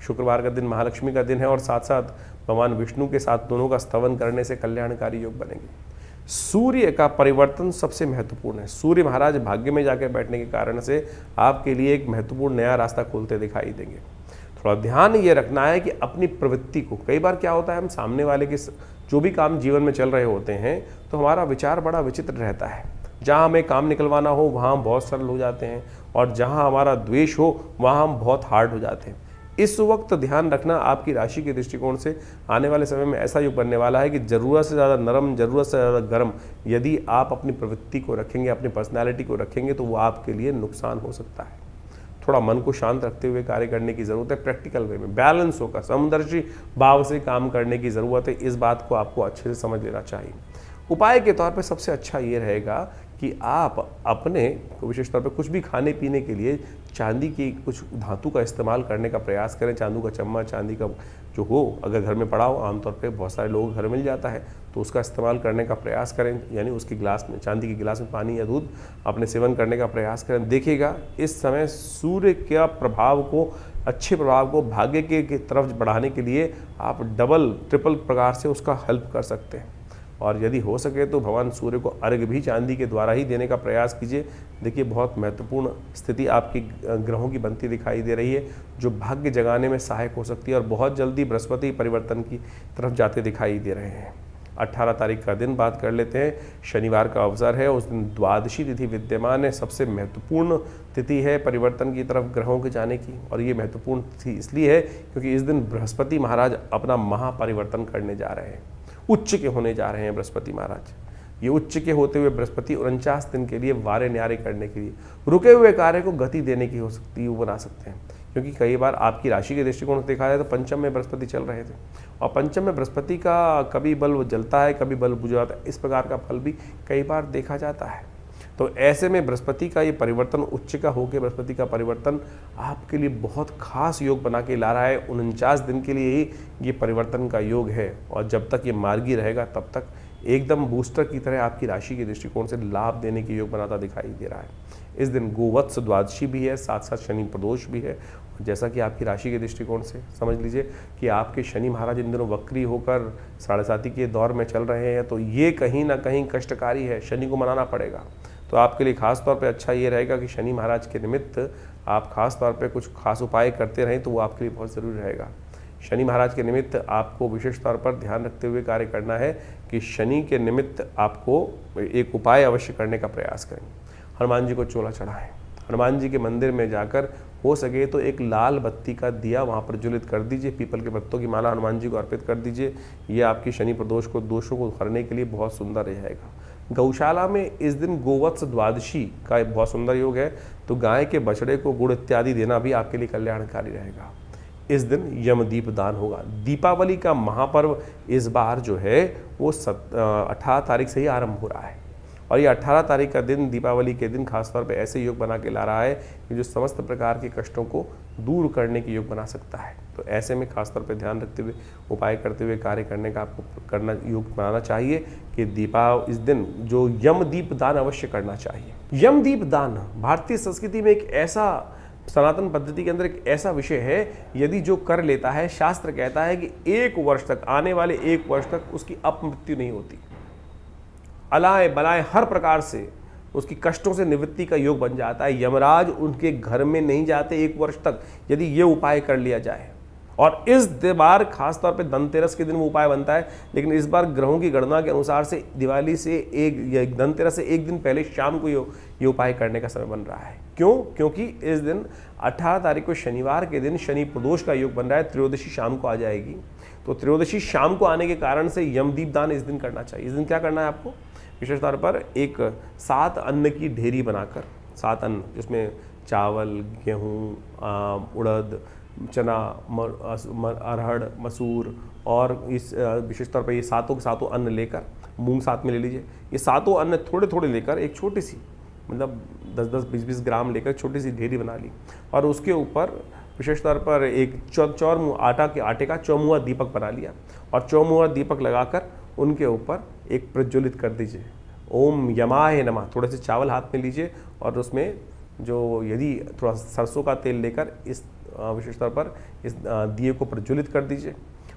शुक्रवार का दिन महालक्ष्मी का दिन है और साथ साथ भगवान विष्णु के साथ दोनों का स्तवन करने से कल्याणकारी योग बनेंगे। सूर्य का परिवर्तन सबसे महत्वपूर्ण है। सूर्य महाराज भाग्य में जाकर बैठने के कारण से आपके लिए एक महत्वपूर्ण नया रास्ता खोलते दिखाई देंगे। थोड़ा ध्यान ये रखना है कि अपनी प्रवृत्ति को, कई बार क्या होता है हम सामने वाले के जो भी काम जीवन में चल रहे होते हैं तो हमारा विचार बड़ा विचित्र रहता है। जहाँ हमें काम निकलवाना हो वहाँ हम बहुत सरल हो जाते हैं और जहाँ हमारा द्वेष हो वहाँ हम बहुत हार्ड हो जाते हैं। इस वक्त ध्यान रखना, आपकी राशि के दृष्टिकोण से आने वाले समय में ऐसा योग बनने वाला है कि ज़रूरत से ज़्यादा नरम, ज़रूरत से ज़्यादा गर्म यदि आप अपनी प्रवृत्ति को रखेंगे, अपनी पर्सनैलिटी को रखेंगे तो वो आपके लिए नुकसान हो सकता है। थोड़ा मन को शांत रखते हुए कार्य करने की ज़रूरत है। प्रैक्टिकल वे में बैलेंस होकर समदर्शी भाव से काम करने की ज़रूरत है। इस बात को आपको अच्छे से समझ लेना चाहिए। उपाय के तौर पर सबसे अच्छा ये रहेगा कि आप अपने विशेष तौर पर कुछ भी खाने पीने के लिए चांदी की कुछ धातु का इस्तेमाल करने का प्रयास करें। चांदी का चम्मच, चांदी का जो हो, अगर घर में पड़ा हो, आमतौर पे बहुत सारे लोगों के घर मिल जाता है, तो उसका इस्तेमाल करने का प्रयास करें। यानी उसके गिलास में, चांदी के गिलास में पानी या दूध अपने सेवन करने का प्रयास करें। देखिएगा इस समय सूर्य के प्रभाव को, अच्छे प्रभाव को भाग्य की तरफ बढ़ाने के लिए आप डबल ट्रिपल प्रकार से उसका हेल्प कर सकते हैं। और यदि हो सके तो भगवान सूर्य को अर्घ्य भी चांदी के द्वारा ही देने का प्रयास कीजिए। देखिए बहुत महत्वपूर्ण स्थिति आपकी ग्रहों की बनती दिखाई दे रही है जो भाग्य जगाने में सहायक हो सकती है और बहुत जल्दी बृहस्पति परिवर्तन की तरफ जाते दिखाई दे रहे हैं। 18 तारीख का दिन बात कर लेते हैं। शनिवार का अवसर है, उस दिन द्वादशी तिथि विद्यमान है। सबसे महत्वपूर्ण तिथि है परिवर्तन की तरफ ग्रहों के जाने की। और ये महत्वपूर्ण तिथि इसलिए है क्योंकि इस दिन बृहस्पति महाराज अपना महापरिवर्तन करने जा रहे हैं। उच्च के होने जा रहे हैं बृहस्पति महाराज। ये उच्च के होते हुए बृहस्पति 49 दिन के लिए वारे न्यारे करने के लिए, रुके हुए कार्य को गति देने की हो सकती है, वो बना सकते हैं। क्योंकि कई बार आपकी राशि के दृष्टिकोण से देखा जाए तो पंचम में बृहस्पति चल रहे थे और पंचम में बृहस्पति का कभी बल जलता है, कभी बल बुझ जाता है। इस प्रकार का फल भी कई बार देखा जाता है। तो ऐसे में बृहस्पति का ये परिवर्तन, उच्च का होकर बृहस्पति का परिवर्तन आपके लिए बहुत खास योग बना के ला रहा है। 49 दिन के लिए ही ये परिवर्तन का योग है और जब तक ये मार्गी रहेगा तब तक एकदम बूस्टर की तरह आपकी राशि के दृष्टिकोण से लाभ देने के योग बनाता दिखाई दे रहा है। इस दिन गोवत्स द्वादशी भी है, साथ साथ शनि प्रदोष भी है। जैसा कि आपकी राशि के दृष्टिकोण से समझ लीजिए कि आपके शनि महाराज इन दिनों वक्री होकर 7.5 के दौर में चल रहे हैं, तो ये कहीं ना कहीं कष्टकारी है। शनि को मनाना पड़ेगा। तो आपके लिए खास तौर पे अच्छा ये रहेगा कि शनि महाराज के निमित्त आप खास तौर पे कुछ खास उपाय करते रहें तो वो आपके लिए बहुत ज़रूरी रहेगा। शनि महाराज के निमित्त आपको विशेष तौर पर ध्यान रखते हुए कार्य करना है कि शनि के निमित्त आपको एक उपाय अवश्य करने का प्रयास करें। हनुमान जी को चोला चढ़ाएं। हनुमान जी के मंदिर में जाकर हो सके तो एक लाल बत्ती का दिया वहाँ प्रज्वलित कर दीजिए, पीपल के पत्तों की माला हनुमान जी को अर्पित कर दीजिए। ये आपकी शनि प्रदोष को दोषों को हरने के लिए बहुत सुंदर रहेगा। गौशाला में इस दिन गोवत्स द्वादशी का एक बहुत सुंदर योग है, तो गाय के बछड़े को गुड़ इत्यादि देना भी आपके लिए कल्याणकारी रहेगा। इस दिन यमदीप दान होगा। दीपावली का महापर्व इस बार जो है वो 18 तारीख से ही आरंभ हो रहा है, और ये 18 तारीख का दिन दीपावली के दिन खासतौर पे ऐसे योग बना के ला रहा है कि जो समस्त प्रकार के कष्टों को दूर करने के योग बना सकता है। तो ऐसे में खासतौर पे ध्यान रखते हुए, उपाय करते हुए कार्य करने का आपको करना योग बनाना चाहिए कि इस दिन जो यमदीप दान अवश्य करना चाहिए। यमदीप दान भारतीय संस्कृति में एक ऐसा, सनातन पद्धति के अंदर एक ऐसा विषय है, यदि जो कर लेता है, शास्त्र कहता है कि 1 वर्ष तक, आने वाले 1 वर्ष तक उसकी अपमृत्यु नहीं होती। अलाए बलाए हर प्रकार से उसकी कष्टों से निवृत्ति का योग बन जाता है। यमराज उनके घर में नहीं जाते 1 वर्ष तक, यदि ये उपाय कर लिया जाए। और इस बार खासतौर पे धनतेरस के दिन वो उपाय बनता है, लेकिन इस बार ग्रहों की गणना के अनुसार से दिवाली से धनतेरस से 1 दिन पहले शाम को ये उपाय करने का समय बन रहा है। क्यों? क्योंकि इस दिन 18 तारीख को शनिवार के दिन शनि प्रदोष का योग बन रहा है। त्रयोदशी शाम को आ जाएगी, तो त्रयोदशी शाम को आने के कारण से यमदीप दान इस दिन करना चाहिए। इस दिन क्या करना है आपको? विशेष तौर पर एक 7 अन्न की ढेरी बनाकर, 7 अन्न जिसमें चावल, गेहूँ, उड़द, चना, अरहड़, मसूर और इस विशेष तौर पर ये सातों के सातों अन्न लेकर, मूंग साथ में ले लीजिए। ये सातों अन्न थोड़े थोड़े लेकर एक छोटी सी, मतलब 10-10, 20-20 ग्राम लेकर छोटी सी ढेरी बना ली, और उसके ऊपर विशेष तौर पर एक आटे का चौमुआ दीपक बना लिया, और चौमुआ दीपक लगाकर उनके ऊपर एक प्रज्वलित कर दीजिए। ओम यमाय नमः। थोड़े से चावल हाथ में लीजिए और उसमें जो यदि थोड़ा सरसों का तेल लेकर इस विशेष तौर पर इस दिए को प्रज्वलित कर दीजिए,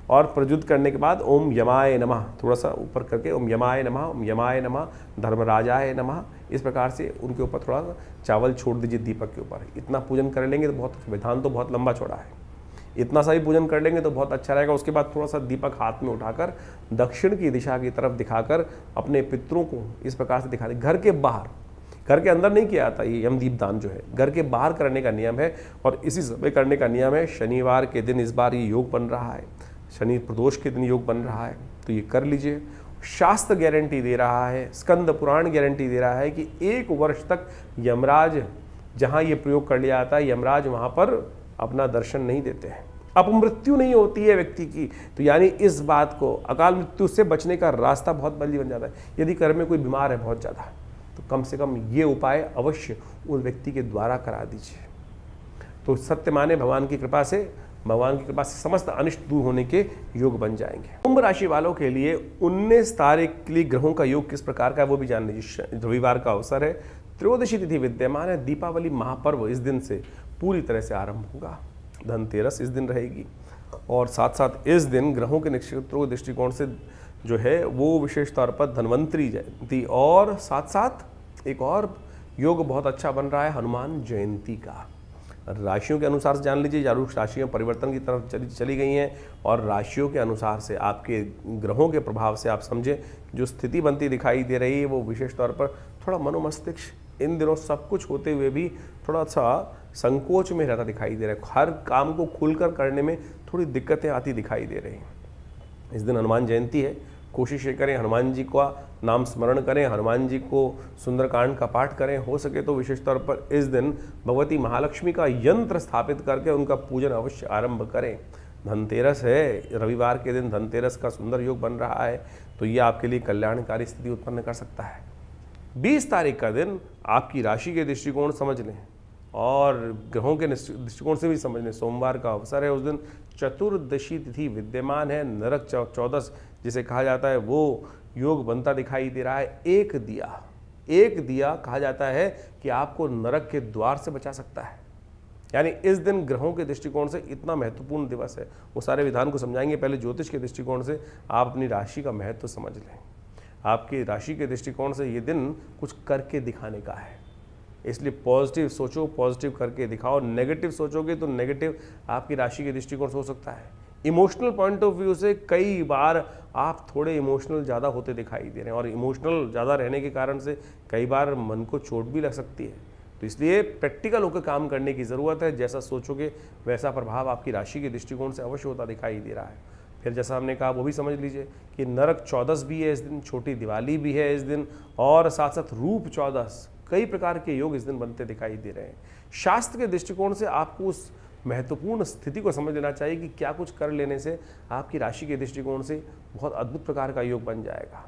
और प्रज्वलित करने के बाद ओम यमाय नमः थोड़ा सा ऊपर करके ओम यमाय नमः, धर्मराजाय नमः, इस प्रकार से उनके ऊपर थोड़ा चावल छोड़ दीजिए दीपक के ऊपर। इतना पूजन कर लेंगे तो बहुत, विधान तो बहुत लंबा चौड़ा है, इतना सा ही पूजन कर लेंगे तो बहुत अच्छा रहेगा। उसके बाद थोड़ा सा दीपक हाथ में उठाकर दक्षिण की दिशा की तरफ दिखाकर अपने पितरों को इस प्रकार से दिखा दे। घर के बाहर, घर के अंदर नहीं किया जाता ये यमदीप दान जो है, घर के बाहर करने का नियम है, और इसी समय करने का नियम है। शनिवार के दिन इस बार ये योग बन रहा है, शनि प्रदोष के दिन योग बन रहा है, तो ये कर लीजिए। शास्त्र गारंटी दे रहा है, स्कंद पुराण गारंटी दे रहा है कि 1 वर्ष तक यमराज जहाँ ये प्रयोग कर लिया जाता है, यमराज वहाँ पर अपना दर्शन नहीं देते हैं, अपमृत्यु नहीं होती है व्यक्ति की। तो यानी इस बात को, अकाल मृत्यु से बचने का रास्ता बहुत जल्दी बन जाता है। यदि घर में कोई बीमार है बहुत ज़्यादा, तो कम से कम ये उपाय अवश्य उस व्यक्ति के द्वारा करा दीजिए। तो सत्य माने भगवान की कृपा से समस्त अनिष्ट दूर होने के योग बन जाएंगे। कुंभ राशि वालों के लिए 19 तारीख के लिए ग्रहों का योग किस प्रकार का है वो भी जान लीजिए। रविवार का अवसर है, त्रयोदशी तिथि विद्यमान है, दीपावली महापर्व इस दिन से पूरी तरह से आरंभ होगा, धनतेरस इस दिन रहेगी, और साथ साथ इस दिन ग्रहों के नक्षत्रों के दृष्टिकोण से जो है वो विशेष तौर पर धन्वंतरी जयंती, और साथ साथ एक और योग बहुत अच्छा बन रहा है हनुमान जयंती का। राशियों के अनुसार से जान लीजिए, राशियाँ परिवर्तन की तरफ चली गई हैं, और राशियों के अनुसार से आपके ग्रहों के प्रभाव से आप समझें जो स्थिति बनती दिखाई दे रही है वो विशेष तौर पर थोड़ा मनोमस्तिष्क इन दिनों सब कुछ होते हुए भी थोड़ा सा संकोच में रहता दिखाई दे रहा है। हर काम को खुलकर करने में थोड़ी दिक्कतें आती दिखाई दे रही हैं। इस दिन हनुमान जयंती है, कोशिश ये करें हनुमान जी का नाम स्मरण करें, हनुमान जी को सुंदरकांड का पाठ करें, हो सके तो विशेष तौर पर इस दिन भगवती महालक्ष्मी का यंत्र स्थापित करके उनका पूजन अवश्य आरंभ करें। धनतेरस है, रविवार के दिन धनतेरस का सुंदर योग बन रहा है, तो ये आपके लिए कल्याणकारी स्थिति उत्पन्न कर सकता है। 20 तारीख का दिन आपकी राशि के दृष्टिकोण समझ लें और ग्रहों के दृष्टिकोण से भी समझ लें, सोमवार का अवसर है। उस दिन चतुर्दशी तिथि विद्यमान है, नरक चौदस जिसे कहा जाता है वो योग बनता दिखाई दे रहा है। एक दिया कहा जाता है कि आपको नरक के द्वार से बचा सकता है। यानी इस दिन ग्रहों के दृष्टिकोण से इतना महत्वपूर्ण दिवस है, वो सारे विधान को समझाएंगे। पहले ज्योतिष के दृष्टिकोण से आप अपनी राशि का महत्व समझ लें। आपकी राशि के दृष्टिकोण से ये दिन कुछ करके दिखाने का है, इसलिए पॉजिटिव सोचो, पॉजिटिव करके दिखाओ। नेगेटिव सोचोगे तो नेगेटिव आपकी राशि के दृष्टिकोण से हो सकता है। इमोशनल पॉइंट ऑफ व्यू से कई बार आप थोड़े इमोशनल ज़्यादा होते दिखाई दे रहे हैं, और इमोशनल ज़्यादा रहने के कारण से कई बार मन को चोट भी लग सकती है। तो इसलिए प्रैक्टिकल होकर काम करने की ज़रूरत है। जैसा सोचोगे वैसा प्रभाव आपकी राशि के दृष्टिकोण से अवश्य होता दिखाई दे रहा है। फिर जैसा हमने कहा वो भी समझ लीजिए कि नरक चौदस भी है इस दिन, छोटी दिवाली भी है इस दिन, और साथ साथ रूप चौदस, कई प्रकार के योग इस दिन बनते दिखाई दे रहे हैं। शास्त्र के दृष्टिकोण से आपको उस महत्वपूर्ण स्थिति को समझ लेना चाहिए कि क्या कुछ कर लेने से आपकी राशि के दृष्टिकोण से बहुत अद्भुत प्रकार का योग बन जाएगा।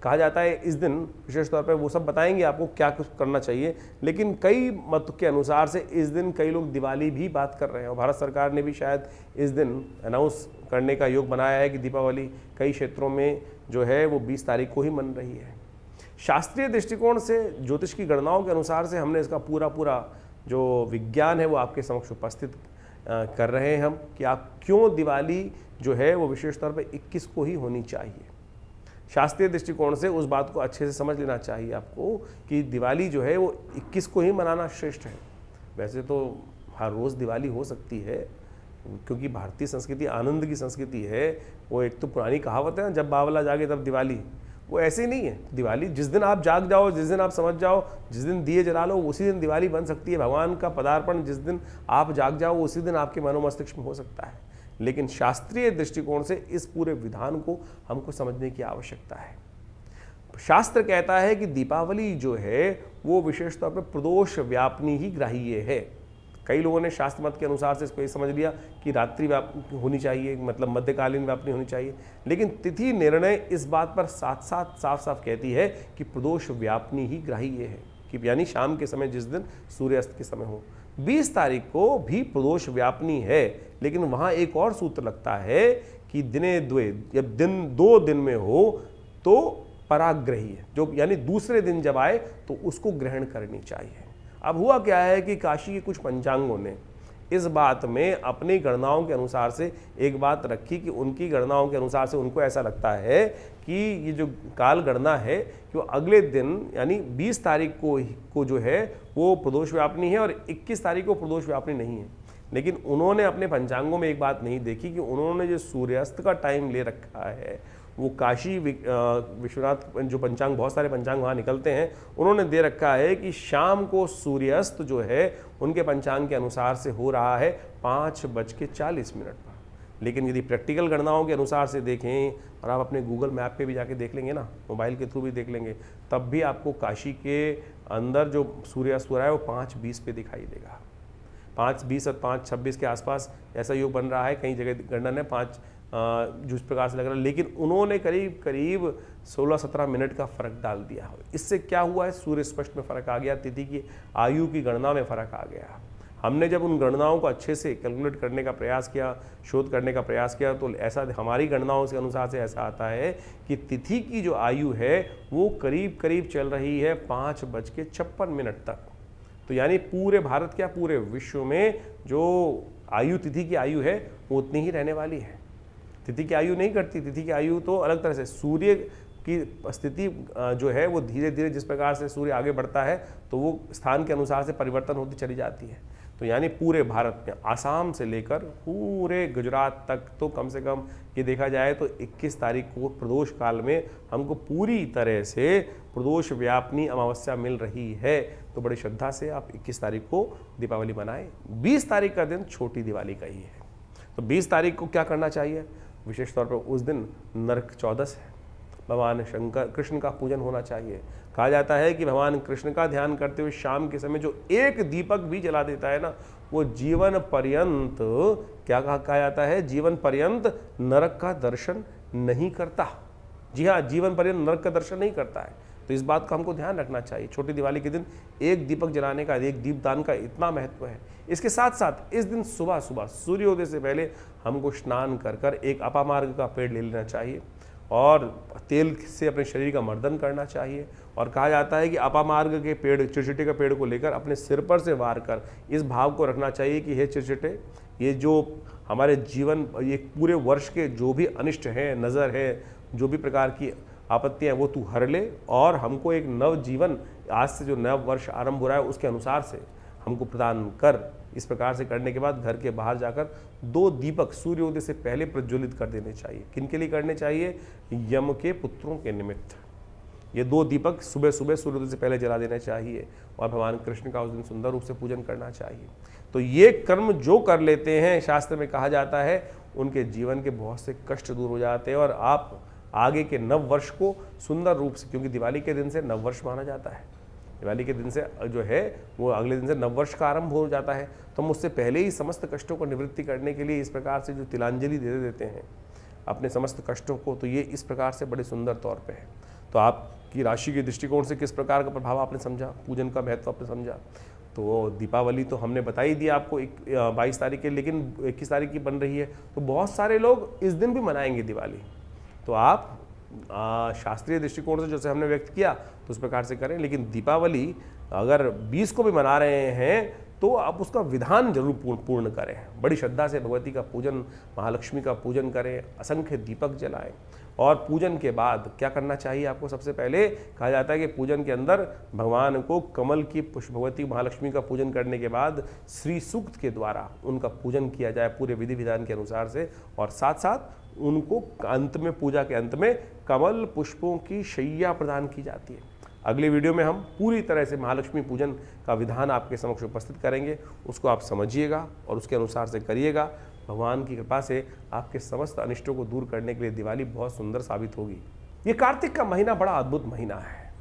कहा जाता है इस दिन विशेष तौर पर, वो सब बताएंगे आपको क्या कुछ करना चाहिए, लेकिन कई मत के अनुसार से इस दिन कई लोग दिवाली भी बात कर रहे हैं, और भारत सरकार ने भी शायद इस दिन अनाउंस करने का योग बनाया है कि दीपावली कई क्षेत्रों में जो है वो 20 तारीख को ही मन रही है। शास्त्रीय दृष्टिकोण से ज्योतिष की गणनाओं के अनुसार से हमने इसका पूरा जो विज्ञान है वो आपके समक्ष उपस्थित कर रहे हैं हम, कि आप क्यों दिवाली जो है वो विशेष तौर पे 21 को ही होनी चाहिए। शास्त्रीय दृष्टिकोण से उस बात को अच्छे से समझ लेना चाहिए आपको कि दिवाली जो है वो 21 को ही मनाना श्रेष्ठ है। वैसे तो हर रोज़ दिवाली हो सकती है, क्योंकि भारतीय संस्कृति आनंद की संस्कृति है। वो एक तो पुरानी कहावत है ना, जब बावला जागे तब दिवाली, वो ऐसे नहीं है। दिवाली जिस दिन आप जाग जाओ, जिस दिन आप समझ जाओ, जिस दिन दिए जला लो, उसी दिन दिवाली बन सकती है। भगवान का पदार्पण जिस दिन आप जाग जाओ उसी दिन आपके मनोमस्तिष्क में हो सकता है। लेकिन शास्त्रीय दृष्टिकोण से इस पूरे विधान को हमको समझने की आवश्यकता है। शास्त्र कहता है कि दीपावली जो है वो विशेष तौर पर प्रदोष व्यापनी ही ग्राह्य है। कई लोगों ने शास्त्र मत के अनुसार से इसको ये समझ लिया कि रात्रि व्यापनी होनी चाहिए, मतलब मध्यकालीन व्यापनी होनी चाहिए, लेकिन तिथि निर्णय इस बात पर साथ साथ साफ साफ कहती है कि प्रदोष व्यापनी ही ग्राह्य है, कि यानी शाम के समय जिस दिन सूर्यास्त के समय हो। 20 तारीख को भी प्रदोष व्यापनी है, लेकिन वहाँ एक और सूत्र लगता है कि दिने द्वे, जब दिन 2 दिन में हो तो पराग्रही है, जो यानी दूसरे दिन जब आए तो उसको ग्रहण करनी चाहिए। अब हुआ क्या है कि काशी के कुछ पंचांगों ने इस बात में अपनी गणनाओं के अनुसार से एक बात रखी कि उनकी गणनाओं के अनुसार से उनको ऐसा लगता है कि ये जो काल गणना है कि वो अगले दिन यानी 20 तारीख को जो है वो प्रदोष व्यापनी है, और 21 तारीख को प्रदोष व्यापनी नहीं है। लेकिन उन्होंने अपने पंचांगों में एक बात नहीं देखी कि उन्होंने जो सूर्यास्त का टाइम ले रखा है, वो काशी विश्वनाथ जो पंचांग, बहुत सारे पंचांग वहाँ निकलते हैं, उन्होंने दे रखा है कि शाम को सूर्यास्त जो है उनके पंचांग के अनुसार से हो रहा है 5:40 पर। लेकिन यदि प्रैक्टिकल गणनाओं के अनुसार से देखें, और आप अपने गूगल मैप पे भी जाके देख लेंगे ना, मोबाइल के थ्रू भी देख लेंगे, तब भी आपको काशी के अंदर जो सूर्यास्त हो रहा है वो 5:20 पे दिखाई देगा। 5:20 और 5:26 के आसपास ऐसा योग बन रहा है। कई जगह गणना है 5 जिस प्रकार से लग रहा है, लेकिन उन्होंने करीब करीब 16-17 मिनट का फ़र्क डाल दिया। इससे क्या हुआ है, सूर्य स्पष्ट में फ़र्क आ गया, तिथि की आयु की गणना में फ़र्क आ गया। हमने जब उन गणनाओं को अच्छे से कैलकुलेट करने का प्रयास किया, शोध करने का प्रयास किया, तो ऐसा हमारी गणनाओं के अनुसार से ऐसा आता है कि तिथि की जो आयु है वो करीब करीब चल रही है 5:56 तक। तो यानी पूरे भारत क्या, पूरे विश्व में जो आयु, तिथि की आयु है वो उतनी ही रहने वाली है। तिथि की आयु नहीं घटती, तिथि की आयु तो अलग तरह से, सूर्य की स्थिति जो है वो धीरे धीरे जिस प्रकार से सूर्य आगे बढ़ता है तो वो स्थान के अनुसार से परिवर्तन होती चली जाती है। तो यानी पूरे भारत में आसाम से लेकर पूरे गुजरात तक तो कम से कम ये देखा जाए तो 21 तारीख को प्रदोष काल में हमको पूरी तरह से प्रदोष व्यापनी अमावस्या मिल रही है। तो बड़ी श्रद्धा से आप 21 तारीख को दीपावली मनाएं। 20 तारीख का दिन छोटी दिवाली का ही है। तो 20 तारीख को क्या करना चाहिए, विशेष तौर पर उस दिन नरक चौदस है, भगवान शंकर कृष्ण का पूजन होना चाहिए। कहा जाता है कि भगवान कृष्ण का ध्यान करते हुए शाम के समय जो एक दीपक भी जला देता है ना, वो जीवन पर्यंत, क्या कहा जाता है, जीवन पर्यंत नरक का दर्शन नहीं करता। जी हाँ, जीवन पर्यंत नरक का दर्शन नहीं करता है। तो इस बात का हमको ध्यान रखना चाहिए। छोटी दिवाली के दिन एक दीपक जलाने का, एक दीपदान का इतना महत्व है। इसके साथ साथ इस दिन सुबह सुबह सूर्योदय से पहले हमको स्नान कर कर एक अपामार्ग का पेड़ ले लेना चाहिए और तेल से अपने शरीर का मर्दन करना चाहिए। और कहा जाता है कि अपामार्ग के पेड़, चिरचिटे का पेड़ को लेकर अपने सिर पर से वार कर इस भाव को रखना चाहिए कि हे चिरचिटे, ये जो हमारे जीवन, ये पूरे वर्ष के जो भी अनिष्ट हैं, नज़र है, जो भी प्रकार की आपत्तियाँ, वो तू हर ले और हमको एक नव जीवन, आज से जो नव वर्ष आरंभ हो रहा है उसके अनुसार से हमको प्रदान कर। इस प्रकार से करने के बाद घर के बाहर जाकर 2 दीपक सूर्योदय से पहले प्रज्वलित कर देने चाहिए। किनके लिए करने चाहिए? यम के पुत्रों के निमित्त ये 2 दीपक सुबह सुबह सूर्योदय से पहले जला देना चाहिए और भगवान कृष्ण का उस दिन सुंदर रूप से पूजन करना चाहिए। तो ये कर्म जो कर लेते हैं, शास्त्र में कहा जाता है, उनके जीवन के बहुत से कष्ट दूर हो जाते हैं और आप आगे के नव वर्ष को सुंदर रूप से, क्योंकि दिवाली के दिन से नव वर्ष माना जाता है, दिवाली के दिन से जो है वो अगले दिन से नव वर्ष का आरंभ हो जाता है। तो हम उससे पहले ही समस्त कष्टों को निवृत्ति करने के लिए इस प्रकार से जो तिलांजलि दे देते हैं अपने समस्त कष्टों को, तो ये इस प्रकार से बड़े सुंदर तौर पे है। तो आपकी राशि के दृष्टिकोण से किस प्रकार का प्रभाव आपने समझा, पूजन का महत्व आपने समझा। तो दीपावली तो हमने बता ही दिया आपको 22 तारीख के, लेकिन 21 तारीख की बन रही है, तो बहुत सारे लोग इस दिन भी मनाएंगे दिवाली। तो आप शास्त्रीय दृष्टिकोण से जैसे हमने व्यक्त किया तो उस प्रकार से करें, लेकिन दीपावली अगर 20 को भी मना रहे हैं तो आप उसका विधान जरूर पूर्ण करें। बड़ी श्रद्धा से भगवती का पूजन, महालक्ष्मी का पूजन करें, असंख्य दीपक जलाएं। और पूजन के बाद क्या करना चाहिए आपको? सबसे पहले कहा जाता है कि पूजन के अंदर भगवान को कमल की पुष्प, भगवती महालक्ष्मी का पूजन करने के बाद श्री सूक्त के द्वारा उनका पूजन किया जाए पूरे विधि विधान के अनुसार से, और साथ साथ उनको अंत में, पूजा के अंत में कमल पुष्पों की शैया प्रदान की जाती है। अगले वीडियो में हम पूरी तरह से महालक्ष्मी पूजन का विधान आपके समक्ष उपस्थित करेंगे, उसको आप समझिएगा और उसके अनुसार से करिएगा। भगवान की कृपा से आपके समस्त अनिष्टों को दूर करने के लिए दिवाली बहुत सुंदर साबित होगी। ये कार्तिक का महीना बड़ा अद्भुत महीना है।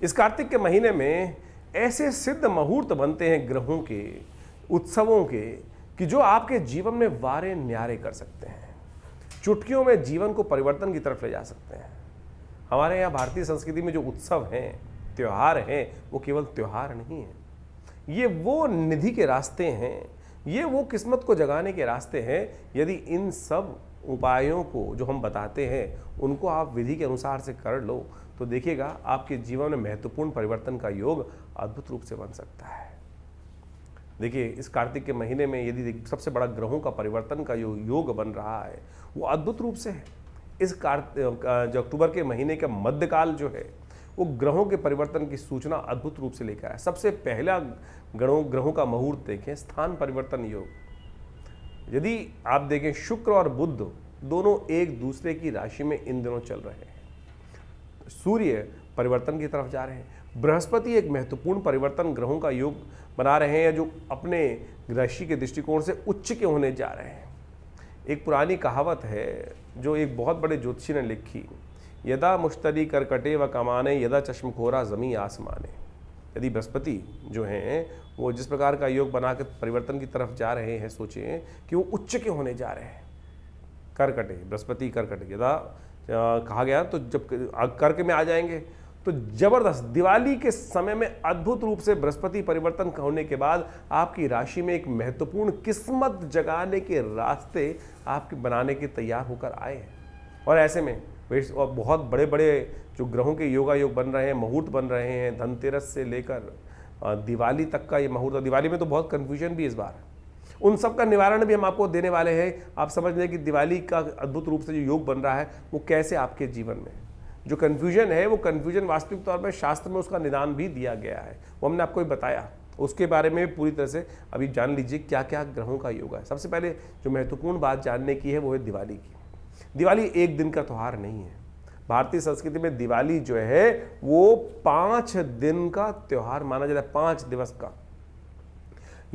इस कार्तिक के महीने में ऐसे सिद्ध मुहूर्त बनते हैं ग्रहों के, उत्सवों के, कि जो आपके जीवन में वारे न्यारे कर सकते हैं, चुटकियों में जीवन को परिवर्तन की तरफ ले जा सकते हैं। हमारे यहाँ भारतीय संस्कृति में जो उत्सव हैं, त्यौहार हैं, वो केवल त्यौहार नहीं है, ये वो निधि के रास्ते हैं, ये वो किस्मत को जगाने के रास्ते हैं। यदि इन सब उपायों को जो हम बताते हैं उनको आप विधि के अनुसार से कर लो तो देखिएगा आपके जीवन में महत्वपूर्ण परिवर्तन का योग अद्भुत रूप से बन सकता है। देखिए, इस कार्तिक के महीने में यदि सबसे बड़ा ग्रहों का परिवर्तन का योग बन रहा है वो अद्भुत रूप से है। इस जो अक्टूबर के महीने का मध्यकाल जो है वो ग्रहों के परिवर्तन की सूचना अद्भुत रूप से लेकर आया। सबसे पहला ग्रहों का मुहूर्त देखें, स्थान परिवर्तन योग। यदि आप देखें, शुक्र और बुध दोनों एक दूसरे की राशि में इन दिनों चल रहे हैं। सूर्य परिवर्तन की तरफ जा रहे हैं। बृहस्पति एक महत्वपूर्ण परिवर्तन ग्रहों का योग बना रहे हैं जो अपने राशि के दृष्टिकोण से उच्च के होने जा रहे हैं। एक पुरानी कहावत है जो एक बहुत बड़े ज्योतिषी ने लिखी, यदा मुश्तरी करकटे व कमाने यदा चश्मखोरा जमी आसमाने। यदि बृहस्पति जो हैं वो जिस प्रकार का योग बनाकर परिवर्तन की तरफ जा रहे हैं, सोचें कि वो उच्च के होने जा रहे हैं। करकटे, बृहस्पति करकटे, यदा कहा गया तो जब कर्क में आ जाएंगे तो जबरदस्त दिवाली के समय में अद्भुत रूप से बृहस्पति परिवर्तन होने के बाद आपकी राशि में एक महत्वपूर्ण किस्मत जगाने के रास्ते आपके बनाने के तैयार होकर आए हैं। और ऐसे में बहुत बड़े बड़े जो ग्रहों के योग बन रहे हैं, मुहूर्त बन रहे हैं, धनतेरस से लेकर दिवाली तक का ये मुहूर्त। दिवाली में तो बहुत कन्फ्यूजन भी इस बार, उन सब का निवारण भी हम आपको देने वाले हैं। आप समझ लें कि दिवाली का अद्भुत रूप से जो योग बन रहा है वो कैसे आपके जीवन में जो कन्फ्यूजन है, वो कन्फ्यूजन वास्तविक तौर पर शास्त्र में उसका निदान भी दिया गया है, वो हमने आपको बताया। उसके बारे में पूरी तरह से अभी जान लीजिए क्या क्या ग्रहों का योग है। सबसे पहले जो महत्वपूर्ण बात जानने की है वो है दिवाली की। दिवाली एक दिन का त्यौहार नहीं है। भारतीय संस्कृति में दिवाली जो है वो 5 दिन का त्यौहार माना जाता है, 5 दिवस का।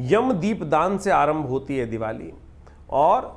यम दीपदान से आरंभ होती है दिवाली और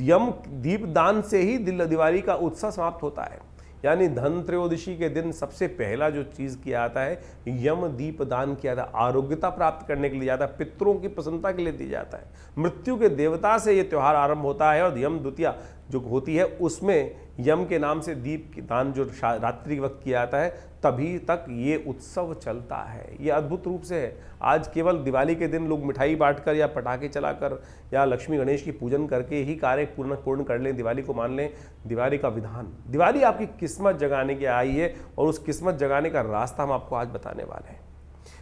यम दीपदान से ही दिवाली का उत्सव समाप्त होता है। यानी धन त्रयोदशी के दिन सबसे पहला जो चीज़ किया जाता है, यम दीप दान किया जाता है। आरोग्यता प्राप्त करने के लिए जाता है, पितरों की प्रसन्नता के लिए दिया जाता है। मृत्यु के देवता से ये त्यौहार आरंभ होता है और यम द्वितीया जो होती है उसमें यम के नाम से दीप की दान जो रात्रि के वक्त किया जाता है, तभी तक ये उत्सव चलता है। ये अद्भुत रूप से है। आज केवल दिवाली के दिन लोग मिठाई बांटकर या पटाखे चलाकर या लक्ष्मी गणेश की पूजन करके ही कार्य पूर्ण कर लें, दिवाली को मान लें। दिवाली का विधान, दिवाली आपकी किस्मत जगाने की आई है और उस किस्मत जगाने का रास्ता हम आपको आज बताने वाले हैं।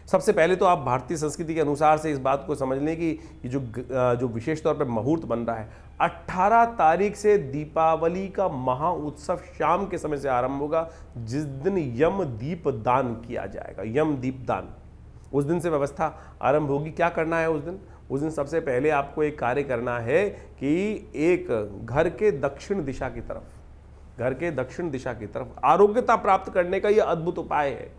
सबसे पहले तो आप भारतीय संस्कृति के अनुसार से इस बात को समझ लें कि ये जो विशेष तौर पर मुहूर्त बन रहा है, 18 तारीख से दीपावली का महा उत्सव शाम के समय से आरंभ होगा, जिस दिन यम दीप दान किया जाएगा। यम दीप दान, उस दिन से व्यवस्था आरंभ होगी। क्या करना है उस दिन? उस दिन सबसे पहले आपको एक कार्य करना है कि एक घर के दक्षिण दिशा की तरफ आरोग्यता प्राप्त करने का यह अद्भुत उपाय है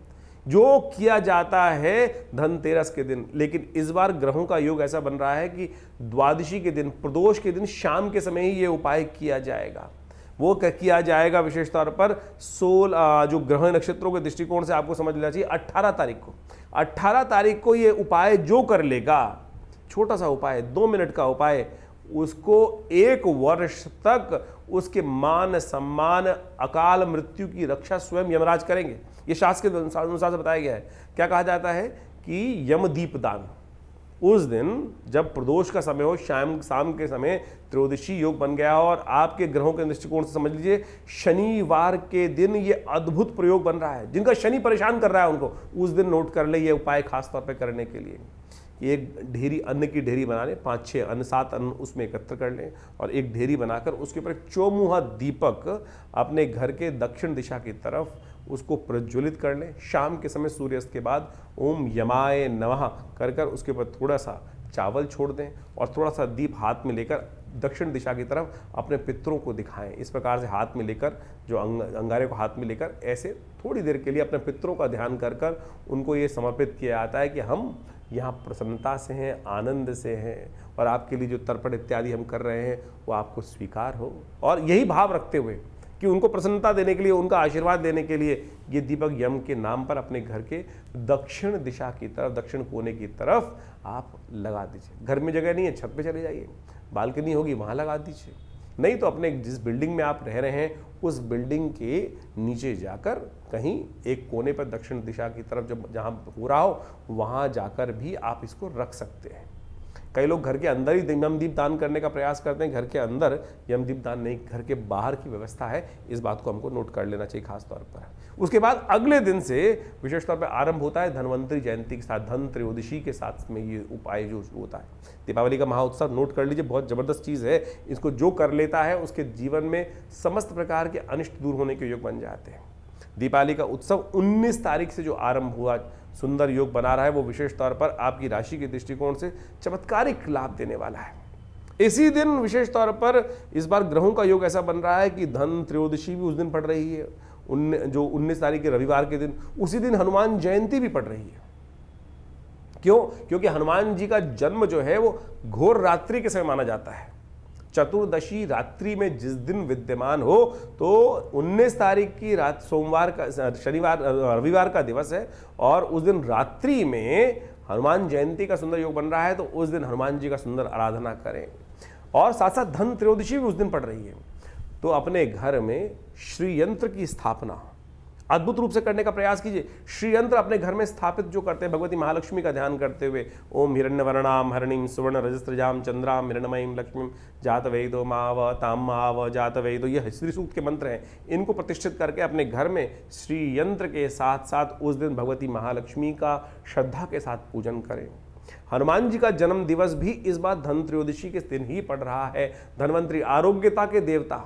जो किया जाता है धनतेरस के दिन। लेकिन इस बार ग्रहों का योग ऐसा बन रहा है कि द्वादशी के दिन, प्रदोष के दिन शाम के समय ही यह उपाय किया जाएगा। वो किया जाएगा विशेष तौर पर 16 जो ग्रह नक्षत्रों के दृष्टिकोण से आपको समझ लेना चाहिए 18 तारीख को ये उपाय जो कर लेगा, छोटा सा उपाय 2 मिनट का उपाय, उसको 1 वर्ष तक उसके मान सम्मान अकाल मृत्यु की रक्षा स्वयं यमराज करेंगे। ये शास्त्र के अनुसार से बताया गया है। क्या कहा जाता है कि यमदीप दान, उस दिन जब प्रदोष का समय हो, शाम के समय त्रयोदशी योग बन गया और आपके ग्रहों के दृष्टिकोण से समझ लीजिए शनिवार के दिन ये अद्भुत प्रयोग बन रहा है। जिनका शनि परेशान कर रहा है उनको उस दिन नोट कर ले ये उपाय खास तौर पे करने के लिए। एक ढेरी, अन्न की ढेरी बना लें, 5-6 अन्न, 7 अन्न उसमें एकत्र कर लें और एक ढेरी बनाकर उसके ऊपर एक चौमुहा दीपक अपने घर के दक्षिण दिशा की तरफ उसको प्रज्वलित कर लें। शाम के समय सूर्यास्त के बाद ओम यमाय नमः कर कर उसके ऊपर थोड़ा सा चावल छोड़ दें और थोड़ा सा दीप हाथ में लेकर दक्षिण दिशा की तरफ अपने पितरों को दिखाएं। इस प्रकार से हाथ में लेकर, जो अंगारे को हाथ में लेकर ऐसे थोड़ी देर के लिए अपने पितरों का ध्यान कर कर उनको ये समर्पित किया जाता है कि हम यहाँ प्रसन्नता से हैं, आनंद से हैं और आपके लिए जो तर्पण इत्यादि हम कर रहे हैं वो आपको स्वीकार हो। और यही भाव रखते हुए कि उनको प्रसन्नता देने के लिए, उनका आशीर्वाद देने के लिए ये दीपक यम के नाम पर अपने घर के दक्षिण दिशा की तरफ, दक्षिण कोने की तरफ आप लगा दीजिए। घर में जगह नहीं है, छत पे चले जाइए, बालकनी होगी वहाँ लगा दीजिए, नहीं तो अपने जिस बिल्डिंग में आप रह रहे हैं उस बिल्डिंग के नीचे जाकर कहीं एक कोने पर दक्षिण दिशा की तरफ जब जहाँ हो रहा हो वहाँ जाकर भी आप इसको रख सकते हैं। कई लोग घर के अंदर ही यमदीप दान करने का प्रयास करते हैं, घर के अंदर यमदीप दान नहीं, घर के बाहर की व्यवस्था है। इस बात को हमको नोट कर लेना चाहिए खास तौर पर। उसके बाद अगले दिन से विशेष तौर पर आरंभ होता है धन्वंतरी जयंती के साथ, धन त्रयोदशी के साथ में ये उपाय जो होता है। दीपावली का महाउत्सव नोट कर लीजिए, बहुत जबरदस्त चीज़ है। इसको जो कर लेता है उसके जीवन में समस्त प्रकार के अनिष्ट दूर होने के योग बन जाते हैं। दीपावली का उत्सव 19 तारीख से जो आरंभ हुआ, सुंदर योग बना रहा है, वो विशेष तौर पर आपकी राशि के दृष्टिकोण से चमत्कारिक लाभ देने वाला है। इसी दिन विशेष तौर पर इस बार ग्रहों का योग ऐसा बन रहा है कि धन त्रयोदशी भी उस दिन पड़ रही है, जो 19 तारीख के रविवार के दिन, उसी दिन हनुमान जयंती भी पड़ रही है। क्यों? क्योंकि हनुमान जी का जन्म जो है वो घोर रात्रि के समय माना जाता है। चतुर्दशी रात्रि में जिस दिन विद्यमान हो तो 19 तारीख की रात, सोमवार का, रविवार का दिवस है और उस दिन रात्रि में हनुमान जयंती का सुंदर योग बन रहा है, तो उस दिन हनुमान जी का सुंदर आराधना करें। और साथ साथ धन त्रयोदशी भी उस दिन पड़ रही है, तो अपने घर में श्री यंत्र की स्थापना अद्भुत रूप से करने का प्रयास कीजिए। श्री यंत्र अपने घर में स्थापित जो करते हैं भगवती महालक्ष्मी का ध्यान करते हुए, ओम हिरण्यवर्णाम हरणीम सुवर्ण रजस्त्रजाम चंद्राम हिरण्मयीम लक्ष्मीम जातवेदो माव ताम माव जातवेदो, ये श्री सूक्त के मंत्र हैं। इनको प्रतिष्ठित करके अपने घर में श्री यंत्र के साथ साथ उस दिन भगवती महालक्ष्मी का श्रद्धा के साथ पूजन करें। हनुमान जी का जन्म दिवस भी इस बार धन त्रयोदशी के दिन ही पड़ रहा है। धन्वंतरी आरोग्यता के देवता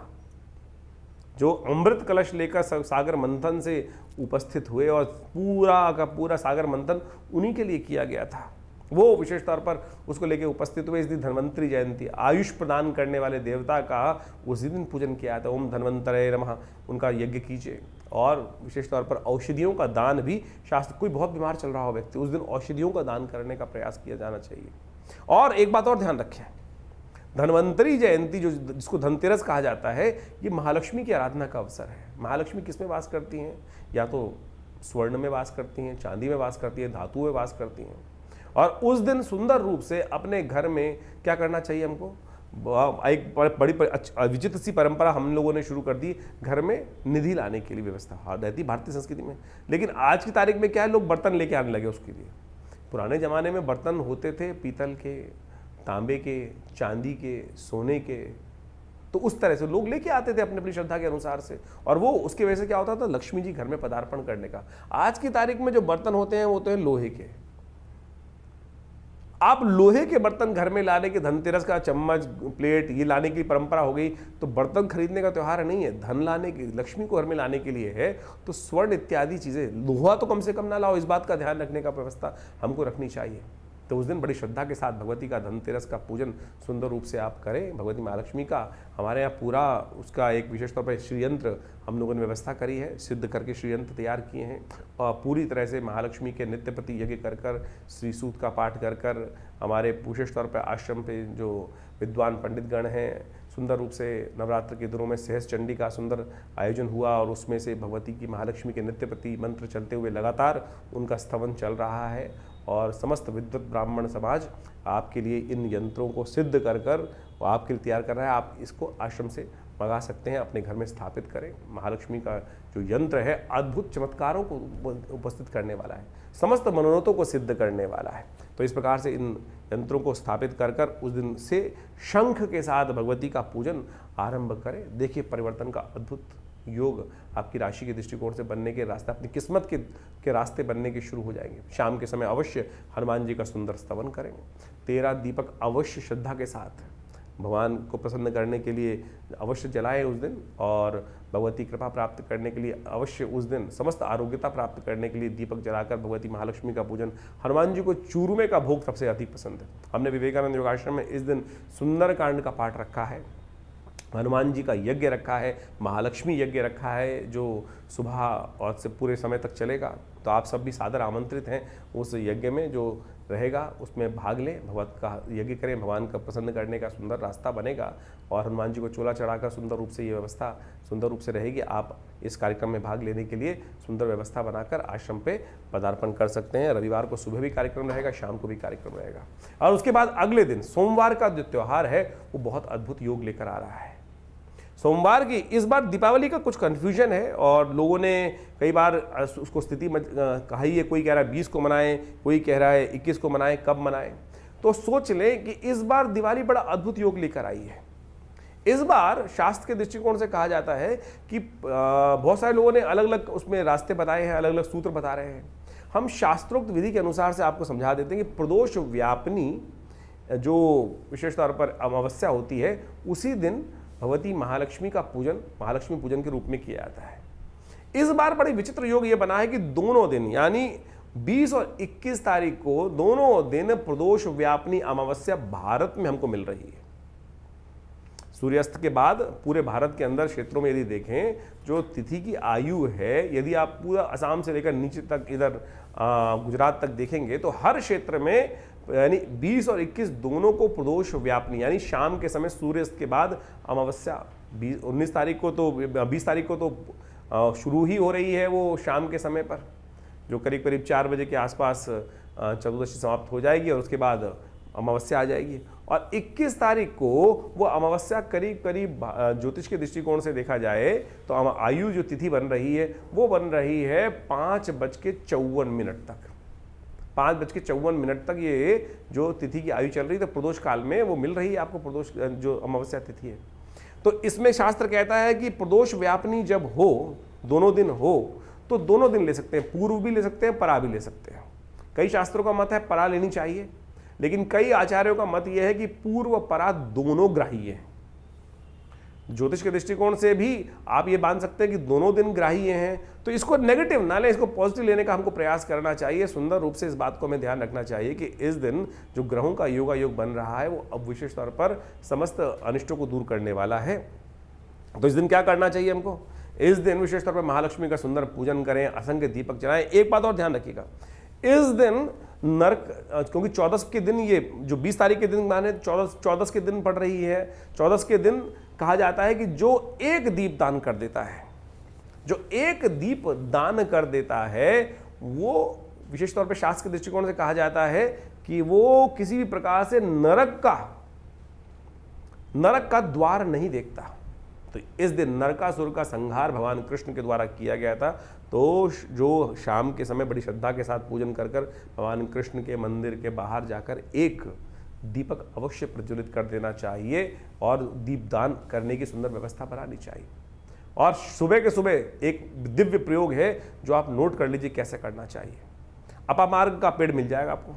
जो अमृत कलश लेकर सागर मंथन से उपस्थित हुए और पूरा का पूरा सागर मंथन उन्हीं के लिए किया गया था, वो विशेष तौर पर उसको लेके उपस्थित हुए। इस दिन धन्वंतरी जयंती, आयुष प्रदान करने वाले देवता का उसी दिन पूजन किया था। ओम धन्वंतरे नमः, उनका यज्ञ कीजिए। और विशेष तौर पर औषधियों का दान भी, शास्त्र, कोई बहुत बीमार चल रहा हो व्यक्ति, उस दिन औषधियों का दान करने का प्रयास किया जाना चाहिए। और एक बात और ध्यान रखें, धन्वंतरी जयंती जो जिसको धनतेरस कहा जाता है, ये महालक्ष्मी की आराधना का अवसर है। महालक्ष्मी किस में वास करती हैं? या तो स्वर्ण में वास करती हैं, चांदी में वास करती हैं, धातु में वास करती हैं। और उस दिन सुंदर रूप से अपने घर में क्या करना चाहिए हमको, एक बड़ी विचित्र सी परंपरा हम लोगों ने शुरू कर दी, घर में निधि लाने के लिए व्यवस्था रहती भारतीय संस्कृति में। लेकिन आज की तारीख में क्या है, लोग बर्तन लेके आने लगे उसके लिए। पुराने ज़माने में बर्तन होते थे पीतल के, तांबे के, चांदी के, सोने के, तो उस तरह से लोग लेके आते थे अपनी अपनी श्रद्धा के अनुसार से, और वो उसकी वजह से क्या होता था, लक्ष्मी जी घर में पदार्पण करने का। आज की तारीख में जो बर्तन होते हैं वो तो है लोहे के। आप लोहे के बर्तन घर में लाने के, धनतेरस का चम्मच प्लेट ये लाने की परंपरा हो गई, तो बर्तन खरीदने का त्यौहार नहीं है, धन लाने की, लक्ष्मी को घर में लाने के लिए है। तो स्वर्ण इत्यादि चीजें, लोहा तो कम से कम ना लाओ, इस बात का ध्यान रखने का व्यवस्था हमको रखनी चाहिए। तो उस दिन बड़ी श्रद्धा के साथ भगवती का धनतेरस का पूजन सुंदर रूप से आप करें। भगवती महालक्ष्मी का हमारे यहाँ पूरा उसका एक विशेष तौर पर श्रीयंत्र हम लोगों ने व्यवस्था करी है, सिद्ध करके श्रीयंत्र तैयार किए हैं और पूरी तरह से महालक्ष्मी के नित्य प्रति यज्ञ कर कर, श्री सूक्त का पाठ कर कर, हमारे विशेष तौर पर आश्रम पे जो विद्वान पंडित गण हैं, सुंदर रूप से नवरात्र के दिनों में सहस चंडी का सुंदर आयोजन हुआ और उसमें से भगवती की महालक्ष्मी के नित्य प्रति मंत्र चलते हुए लगातार उनका स्तवन चल रहा है और समस्त विद्वत ब्राह्मण समाज आपके लिए इन यंत्रों को सिद्ध कर कर वो आपके लिए तैयार कर रहा है। आप इसको आश्रम से मंगा सकते हैं, अपने घर में स्थापित करें। महालक्ष्मी का जो यंत्र है अद्भुत चमत्कारों को उपस्थित करने वाला है, समस्त मनोरथों को सिद्ध करने वाला है। तो इस प्रकार से इन यंत्रों को स्थापित कर कर उस दिन से शंख के साथ भगवती का पूजन आरंभ करें। देखिए परिवर्तन का अद्भुत योग आपकी राशि के दृष्टिकोण से बनने के रास्ते, अपनी किस्मत के रास्ते बनने के शुरू हो जाएंगे। शाम के समय अवश्य हनुमान जी का सुंदर स्तवन करेंगे। 13 दीपक अवश्य श्रद्धा के साथ भगवान को प्रसन्न करने के लिए अवश्य जलाएं उस दिन और भगवती कृपा प्राप्त करने के लिए अवश्य उस दिन समस्त आरोग्यता प्राप्त करने के लिए दीपक जलाकर भगवती महालक्ष्मी का पूजन। हनुमान जी को चूरमे का भोग सबसे अधिक पसंद है। हमने विवेकानंद योगाश्रम में इस दिन सुंदर कांड का पाठ रखा है, हनुमान जी का यज्ञ रखा है, महालक्ष्मी यज्ञ रखा है जो सुबह और से पूरे समय तक चलेगा। तो आप सब भी सादर आमंत्रित हैं उस यज्ञ में जो रहेगा उसमें भाग लें, भगवत का यज्ञ करें, भगवान का प्रसन्न करने का सुंदर रास्ता बनेगा और हनुमान जी को चोला चढ़ाकर सुंदर रूप से ये व्यवस्था सुंदर रूप से रहेगी। आप इस कार्यक्रम में भाग लेने के लिए सुंदर व्यवस्था बनाकर आश्रम पे पदार्पण कर सकते हैं। रविवार को सुबह भी कार्यक्रम रहेगा, शाम को भी कार्यक्रम रहेगा और उसके बाद अगले दिन सोमवार का जो त्यौहार है वो बहुत अद्भुत योग लेकर आ रहा है। सोमवार की इस बार दीपावली का कुछ कन्फ्यूजन है और लोगों ने कई बार उसको स्थिति कही है, कोई कह रहा है 20 को मनाएं, कोई कह रहा है 21 को मनाएं, कब मनाएं। तो सोच लें कि इस बार दिवाली बड़ा अद्भुत योग लेकर आई है। इस बार शास्त्र के दृष्टिकोण से कहा जाता है कि बहुत सारे लोगों ने अलग अलग उसमें रास्ते बताए हैं, अलग अलग सूत्र बता रहे हैं। हम शास्त्रोक्त विधि के अनुसार से आपको समझा देते हैं कि प्रदोष व्यापिनी जो विशेष तौर पर अमावस्या होती है उसी दिन भगवती महालक्ष्मी का पूजन महालक्ष्मी पूजन के रूप में किया जाता है। इस बार बड़ी विचित्र योग ये बना है कि दोनों दिन यानी 20 और 21 तारीख को दोनों दिन प्रदोष व्यापिनी अमावस्या भारत में हमको मिल रही है। सूर्यास्त के बाद पूरे भारत के अंदर क्षेत्रों में यदि देखें जो तिथि की आयु है, यदि आप पूरा असम से लेकर नीचे तक इधर गुजरात तक देखेंगे तो हर क्षेत्र में यानी 20 और 21 दोनों को प्रदोष व्यापिनी यानी शाम के समय सूर्यास्त के बाद अमावस्या 19 तारीख को तो 20 तारीख को तो शुरू ही हो रही है वो शाम के समय पर जो करीब करीब 4 बजे के आसपास चतुर्दशी समाप्त हो जाएगी और उसके बाद अमावस्या आ जाएगी। और 21 तारीख को वो अमावस्या करीब करीब ज्योतिष के दृष्टिकोण से देखा जाए तो आयु जो तिथि बन रही है वो बन रही है 5:54 तक। 5:54 तक ये जो तिथि की आयु चल रही है तो प्रदोष काल में वो मिल रही है आपको, प्रदोष जो अमावस्या तिथि है। तो इसमें शास्त्र कहता है कि प्रदोष व्यापिनी जब हो, दोनों दिन हो, तो दोनों दिन ले सकते हैं, पूर्व भी ले सकते हैं, परा भी ले सकते हैं। कई शास्त्रों का मत है परा लेनी चाहिए, लेकिन कई आचार्यों का मत यह है कि पूर्व परा दोनों ग्राह्य है। ज्योतिष के दृष्टिकोण से भी आप ये मान सकते हैं कि दोनों दिन ग्राह्य हैं। तो इसको नेगेटिव ना लें, इसको पॉजिटिव लेने का हमको प्रयास करना चाहिए। सुंदर रूप से इस बात को हमें ध्यान रखना चाहिए कि इस दिन जो ग्रहों का योगा योग बन रहा है वो अब विशेष तौर पर समस्त अनिष्टों को दूर करने वाला है। तो इस दिन क्या करना चाहिए हमको? इस दिन विशेष तौर पर महालक्ष्मी का सुंदर पूजन करें, असंख्य दीपक जलाएं। एक बात और ध्यान रखिएगा, इस दिन नरक, क्योंकि 14 के दिन ये जो 20 तारीख के दिन माने 14 के दिन पड़ रही है, 14 के दिन कहा जाता है कि जो एक दीप दान कर देता है, जो एक दीप दान कर देता है वो विशेष तौर पे शास्त्र के दृष्टिकोण से कहा जाता है कि वो किसी भी प्रकार से नरक का द्वार नहीं देखता। तो इस दिन नरकासुर का संहार भगवान कृष्ण के द्वारा किया गया था। तो जो शाम के समय बड़ी श्रद्धा के साथ पूजन कर भगवान कृष्ण के मंदिर के बाहर जाकर एक दीपक अवश्य प्रज्वलित कर देना चाहिए और दीपदान करने की सुंदर व्यवस्था बनानी चाहिए। और सुबह के सुबह एक दिव्य प्रयोग है जो आप नोट कर लीजिए कैसे करना चाहिए। अपामार्ग का पेड़ मिल जाएगा आपको,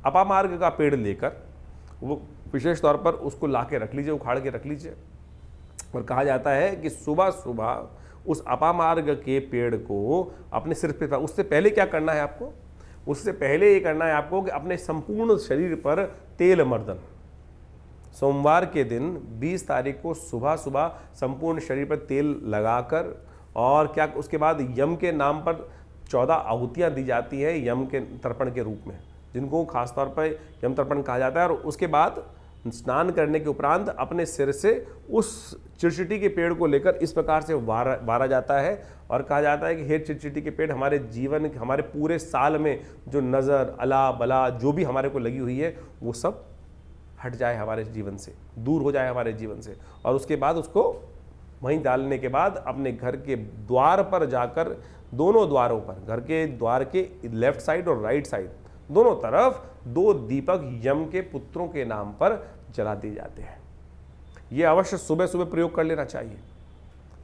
अपामार्ग का पेड़ लेकर वो विशेष तौर पर उसको ला के रख लीजिए, उखाड़ के रख लीजिए। और कहा जाता है कि सुबह सुबह उस अपामार्ग के पेड़ को अपने सिर पे, उससे पहले क्या करना है आपको, उससे पहले ये करना है आपको कि अपने संपूर्ण शरीर पर तेल मर्दन। सोमवार के दिन 20 तारीख को सुबह सुबह संपूर्ण शरीर पर तेल लगाकर, और क्या उसके बाद यम के नाम पर 14 आहुतियाँ दी जाती है यम के तर्पण के रूप में, जिनको खासतौर पर यम तर्पण कहा जाता है। और उसके बाद स्नान करने के उपरांत अपने सिर से उस चिरचिटी के पेड़ को लेकर इस प्रकार से वारा जाता है, और कहा जाता है कि हे चिरचिटी के पेड़, हमारे जीवन, हमारे पूरे साल में जो नज़र, अला बला जो भी हमारे को लगी हुई है वो सब हट जाए हमारे जीवन से, दूर हो जाए हमारे जीवन से। और उसके बाद उसको वहीं डालने के बाद अपने घर के द्वार पर जाकर, दोनों द्वारों पर, घर के द्वार के लेफ्ट साइड और राइट साइड दोनों तरफ 2 दीपक यम के पुत्रों के नाम पर जला दिए जाते हैं। ये अवश्य सुबह सुबह प्रयोग कर लेना चाहिए।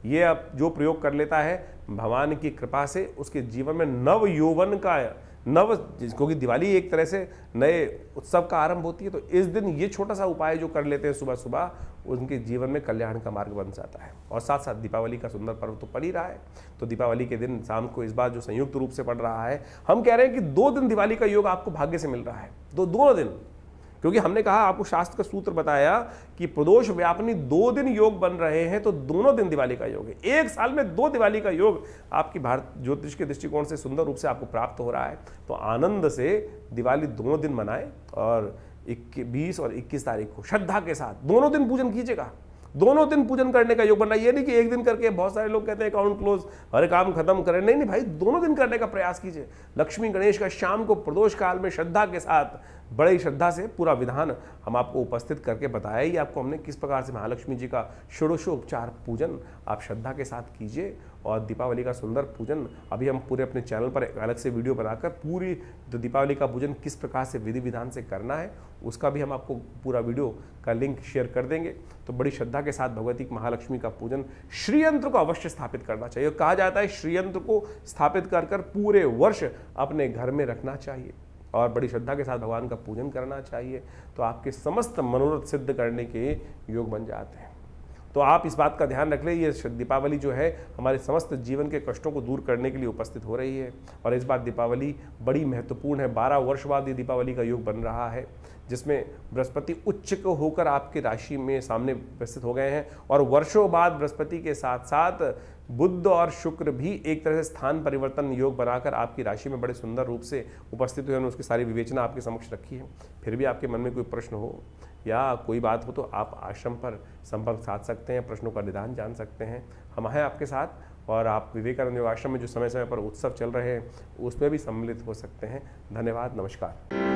ये अब जो प्रयोग कर लेता है, भगवान की कृपा से उसके जीवन में नव यौवन का क्योंकि दिवाली एक तरह से नए उत्सव का आरंभ होती है, तो इस दिन ये छोटा सा उपाय जो कर लेते हैं सुबह सुबह, उनके जीवन में कल्याण का मार्ग बन जाता है। और साथ साथ दीपावली का सुंदर पर्व तो पड़ ही रहा है, तो दीपावली के दिन शाम को इस बार जो संयुक्त रूप से पड़ रहा है, हम कह रहे हैं कि 2 दिन दिवाली का योग आपको भाग्य से मिल रहा है, दोनों दिन। क्योंकि हमने कहा, आपको शास्त्र का सूत्र बताया कि प्रदोष व्यापनी 2 दिन योग बन रहे हैं, तो दोनों दिन दिवाली का योग है। एक साल में 2 दिवाली का योग आपकी भारत ज्योतिष के दृष्टिकोण से सुंदर रूप से आपको प्राप्त हो रहा है। तो आनंद से दिवाली दोनों दिन मनाएं, और 20 और 21 तारीख को श्रद्धा के साथ दोनों दिन पूजन कीजिएगा। दोनों दिन पूजन करने का योग बनना, ये नहीं कि एक दिन करके, बहुत सारे लोग कहते हैं अकाउंट क्लोज, हर काम खत्म करें। नहीं भाई, दोनों दिन करने का प्रयास कीजिए। लक्ष्मी गणेश का शाम को प्रदोष काल में श्रद्धा के साथ, बड़े ही श्रद्धा से पूरा विधान हम आपको उपस्थित करके बताया ही आपको हमने, किस प्रकार से महालक्ष्मी जी का षोडशोपचार पूजन आप श्रद्धा के साथ कीजिए। और दीपावली का सुंदर पूजन अभी हम पूरे अपने चैनल पर एक अलग से वीडियो बनाकर पूरी दीपावली का पूजन किस प्रकार से विधि विधान से करना है, उसका भी हम आपको पूरा वीडियो का लिंक शेयर कर देंगे। तो बड़ी श्रद्धा के साथ भगवती महालक्ष्मी का पूजन, श्रीयंत्र को अवश्य स्थापित करना चाहिए। कहा जाता है श्रीयंत्र को स्थापित कर पूरे वर्ष अपने घर में रखना चाहिए, और बड़ी श्रद्धा के साथ भगवान का पूजन करना चाहिए। तो आपके समस्त मनोरथ सिद्ध करने के योग बन जाते हैं। तो आप इस बात का ध्यान रख लें, ये दीपावली जो है हमारे समस्त जीवन के कष्टों को दूर करने के लिए उपस्थित हो रही है। और इस बार दीपावली बड़ी महत्वपूर्ण है। 12 वर्ष बाद ये दीपावली का योग बन रहा है, जिसमें बृहस्पति उच्च को होकर आपकी राशि में सामने उपस्थित हो गए हैं, और वर्षों बाद बृहस्पति के साथ साथ बुध और शुक्र भी एक तरह से स्थान परिवर्तन योग बनाकर आपकी राशि में बड़े सुंदर रूप से उपस्थित हुए हैं। उसकी सारी विवेचना आपके समक्ष रखी है। फिर भी आपके मन में कोई प्रश्न हो या कोई बात हो, तो आप आश्रम पर संपर्क साध सकते हैं, प्रश्नों का निदान जान सकते हैं। हम हैं आपके साथ, और आप विवेकानंद योग आश्रम में जो समय समय पर उत्सव चल रहे हैं उसमें भी सम्मिलित हो सकते हैं। धन्यवाद, नमस्कार।